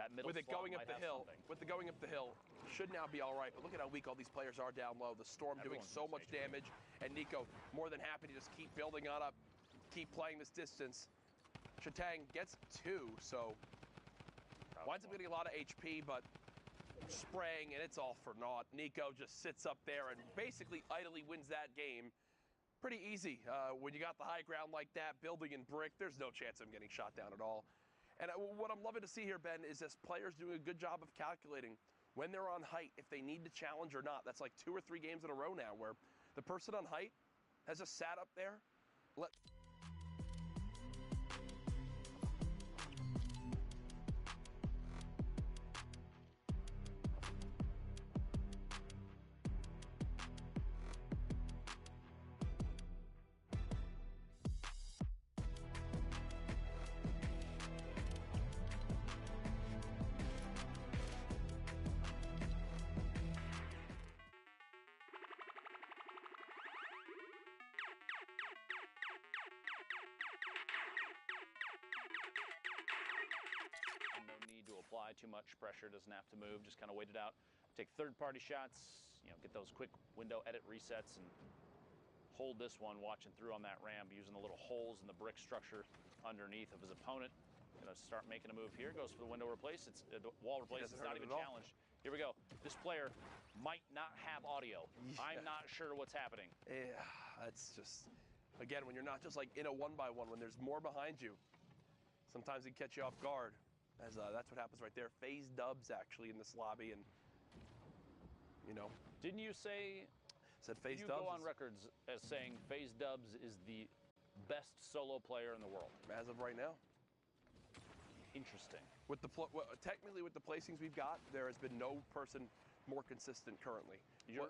that middle with it slot going up might the have hill, something. with the going up the hill, should now be all right. But look at how weak all these players are down low. The storm doing Everyone's so much losing HP. damage, and Nico more than happy to just keep building on up, keep playing this distance. Chetang gets 2, so winds up getting a lot of HP, but spraying, and it's all for naught. Nico just sits up there and basically idly wins that game. Pretty easy. When you got the high ground like that, building in brick, there's no chance of him getting shot down at all. And what I'm loving to see here, Ben, is this players doing a good job of calculating when they're on height, if they need to challenge or not. That's like 2 or 3 games in a row now where the person on height has just sat up there. No need to apply too much pressure, doesn't have to move, just kind of wait it out. Take third-party shots, you know, get those quick window edit resets and hold this one watching through on that ramp using the little holes in the brick structure underneath of his opponent. Gonna start making a move here, goes for the window replace, it's the wall replace, it's not even challenged. Here we go. This player might not have audio. Yeah. I'm not sure what's happening. Yeah, that's just, again, when you're not just like in a 1-by-1, when there's more behind you, sometimes it can catch you off guard. As that's what happens right there. FaZe Dubs actually in this lobby, and you know. Didn't you say? Said FaZe you Dubs. Go on records as saying FaZe Dubs is the best solo player in the world as of right now. Interesting. With the technically with the placings we've got, there has been no person more consistent currently.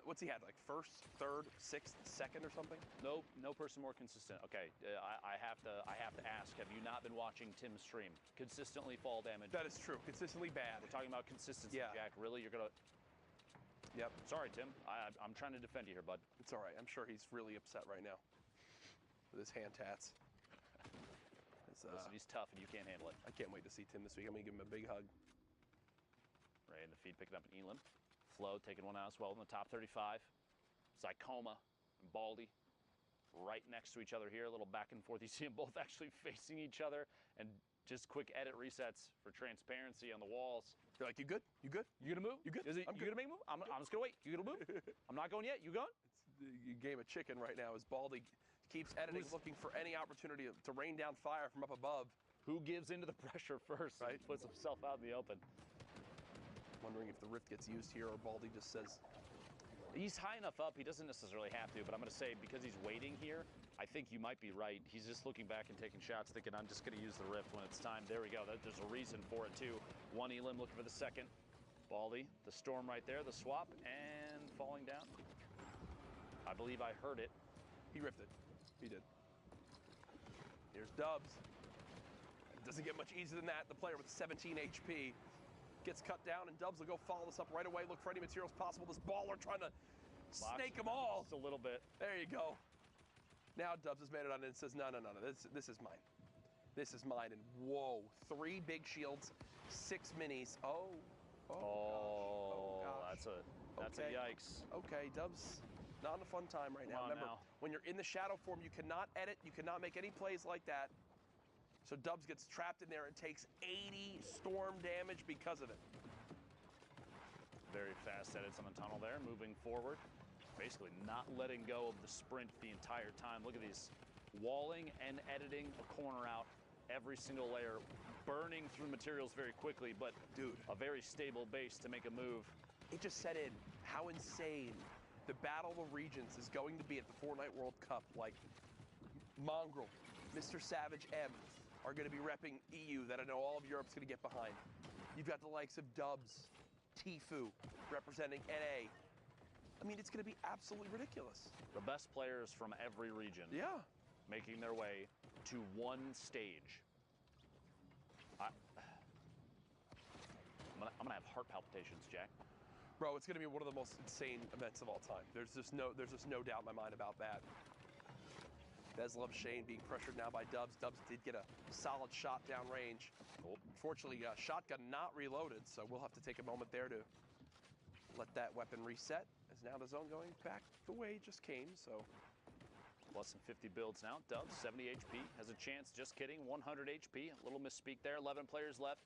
What's he had, like first, third, sixth, second, or something? Nope, no person more consistent. Okay, I have to ask. Have you not been watching Tim's stream? Consistently fall damage. That is true. Consistently bad. We're talking about consistency, yeah. Jack. Really, you're gonna? Yep. Sorry, Tim. I'm trying to defend you here, bud. It's all right. I'm sure he's really upset right now with his hand tats. Listen, he's tough, and you can't handle it. I can't wait to see Tim this week. I'm gonna give him a big hug. Ray in the feed picking up an Elam. Flo taking one out as well in the top 35. Zycoma and Baldy right next to each other here. A little back and forth. You see them both actually facing each other, and just quick edit resets for transparency on the walls. You're like, you good? You good? You gonna move? You good? You gonna make a move? I'm just gonna wait. You gonna move? I'm not going yet. You going? It's the game of chicken right now as Baldy keeps editing, looking for any opportunity to rain down fire from up above. Who gives into the pressure first? Right. Puts himself out in the open. Wondering if the rift gets used here or Baldy just says. He's high enough up, he doesn't necessarily have to, but I'm going to say because he's waiting here, I think you might be right. He's just looking back and taking shots, thinking I'm just going to use the rift when it's time. There we go. There's a reason for it, too. One Elim looking for the second. Baldy, the storm right there, the swap, and falling down. I believe I heard it. He rifted. He did. Here's Dubs. It doesn't get much easier than that. The player with 17 HP gets cut down, and Dubs will go follow this up right away. Look for any materials possible. This baller trying to snake them all. Just a little bit. There you go. Now Dubs has made it on and says, no. This is mine. This is mine. And whoa, 3 big shields, 6 minis. Oh gosh. That's a yikes. Okay, Dubs, not in a fun time right now. Remember, when you're in the shadow form, you cannot edit, you cannot make any plays like that. So Dubs gets trapped in there and takes 80 storm damage because of it. Very fast edits on the tunnel there, moving forward. Basically not letting go of the sprint the entire time. Look at these, walling and editing a corner out every single layer, burning through materials very quickly, but dude, a very stable base to make a move. It just set in how insane the Battle of Regions is going to be at the Fortnite World Cup. Like Mongrel, Mr. Savage M are going to be repping EU that I know all of Europe's going to get behind. You've got the likes of Dubs, Tfue representing NA. I mean, it's going to be absolutely ridiculous. The best players from every region. Yeah. Making their way to one stage. I'm gonna have heart palpitations, Jack. Bro, it's gonna be one of the most insane events of all time. There's just no doubt in my mind about that. Des loves Chene being pressured now by Dubs. Dubs did get a solid shot downrange. Unfortunately, shotgun not reloaded, so we'll have to take a moment there to let that weapon reset. As now the zone going back the way it just came, so. Plus some 50 builds now. Dubs, 70 HP, has a chance, just kidding, 100 HP. A little misspeak there, 11 players left.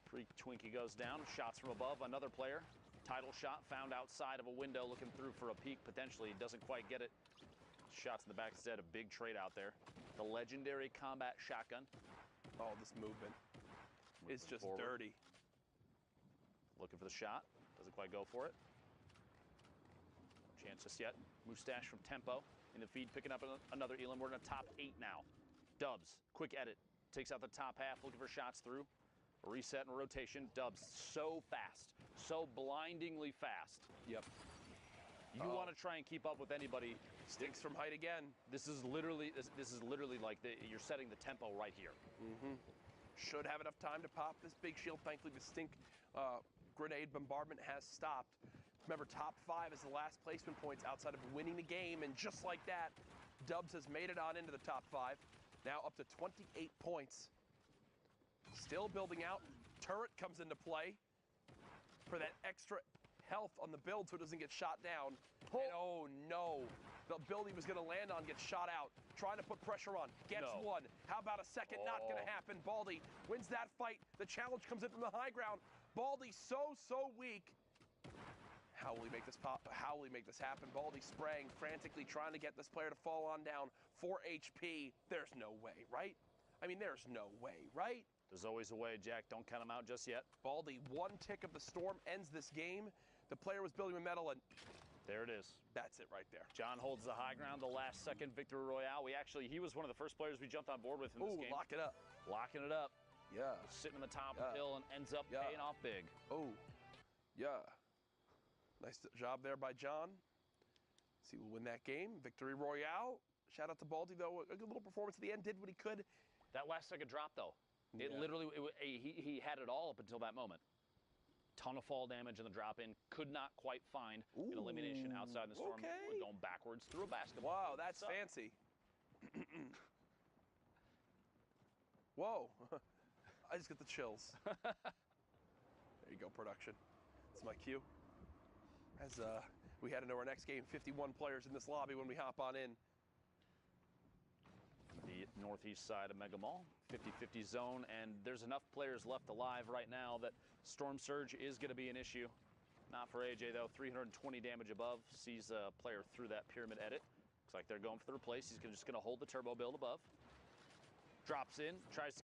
Freak Twinkie goes down, shots from above, another player. Title shot found outside of a window looking through for a peek, potentially, doesn't quite get it. Shots in the back instead, a big trade out there. The legendary combat shotgun. Oh, this movement is just forward. dirty. Looking for the shot, doesn't quite go for it. No chance just yet. Mustache from Tempo in the feed, picking up another Elam. We're in the top 8 now. Dubs, quick edit, takes out the top half, looking for shots through. A reset and rotation. Dubs so fast, so blindingly fast. Yep. You want to try and keep up with anybody. Stinks from height again. This is literally like you're setting the tempo right here. Should have enough time to pop this big shield. Thankfully, the stink grenade bombardment has stopped. Remember, top 5 is the last placement points outside of winning the game, and just like that, Dubs has made it on into the top 5. Now up to 28 points. Still building out. Turret comes into play for that extra health on the build so it doesn't get shot down. And oh no, the build he was going to land on gets shot out. Trying to put pressure on, gets one. How about a second? Not going to happen. Baldy wins that fight. The challenge comes in from the high ground. Baldy so weak. How will he make this pop? How will he make this happen? Baldy spraying frantically, trying to get this player to fall on down. 4 HP. There's no way, right? I mean, there's no way, right? There's always a way, Jack. Don't count him out just yet. Baldy, 1 tick of the storm ends this game. The player was building with metal, and there it is. That's it right there. John holds the high ground, the last second victory royale. He was one of the first players we jumped on board with in this game. Lock it up. Locking it up. Yeah. Sitting on the top of the hill and ends up paying off big. Oh, yeah. Nice job there by John. See, we'll win that game. Victory royale. Shout out to Baldy, though. A good little performance at the end. Did what he could. That last second drop, though. It literally, he had it all up until that moment. Ton of fall damage in the drop-in. Could not quite find an elimination outside the storm. We're going backwards through a basketball. Wow, that's fancy. Whoa. I just get the chills. There you go, production. That's my cue. As we head into our next game, 51 players in this lobby when we hop on in. The northeast side of Mega Mall, 50-50 zone, and there's enough players left alive right now that Storm Surge is going to be an issue. Not for AJ, though. 320 damage above, sees a player through that pyramid edit. Looks like they're going for the replace. He's just going to hold the turbo build above. Drops in, tries to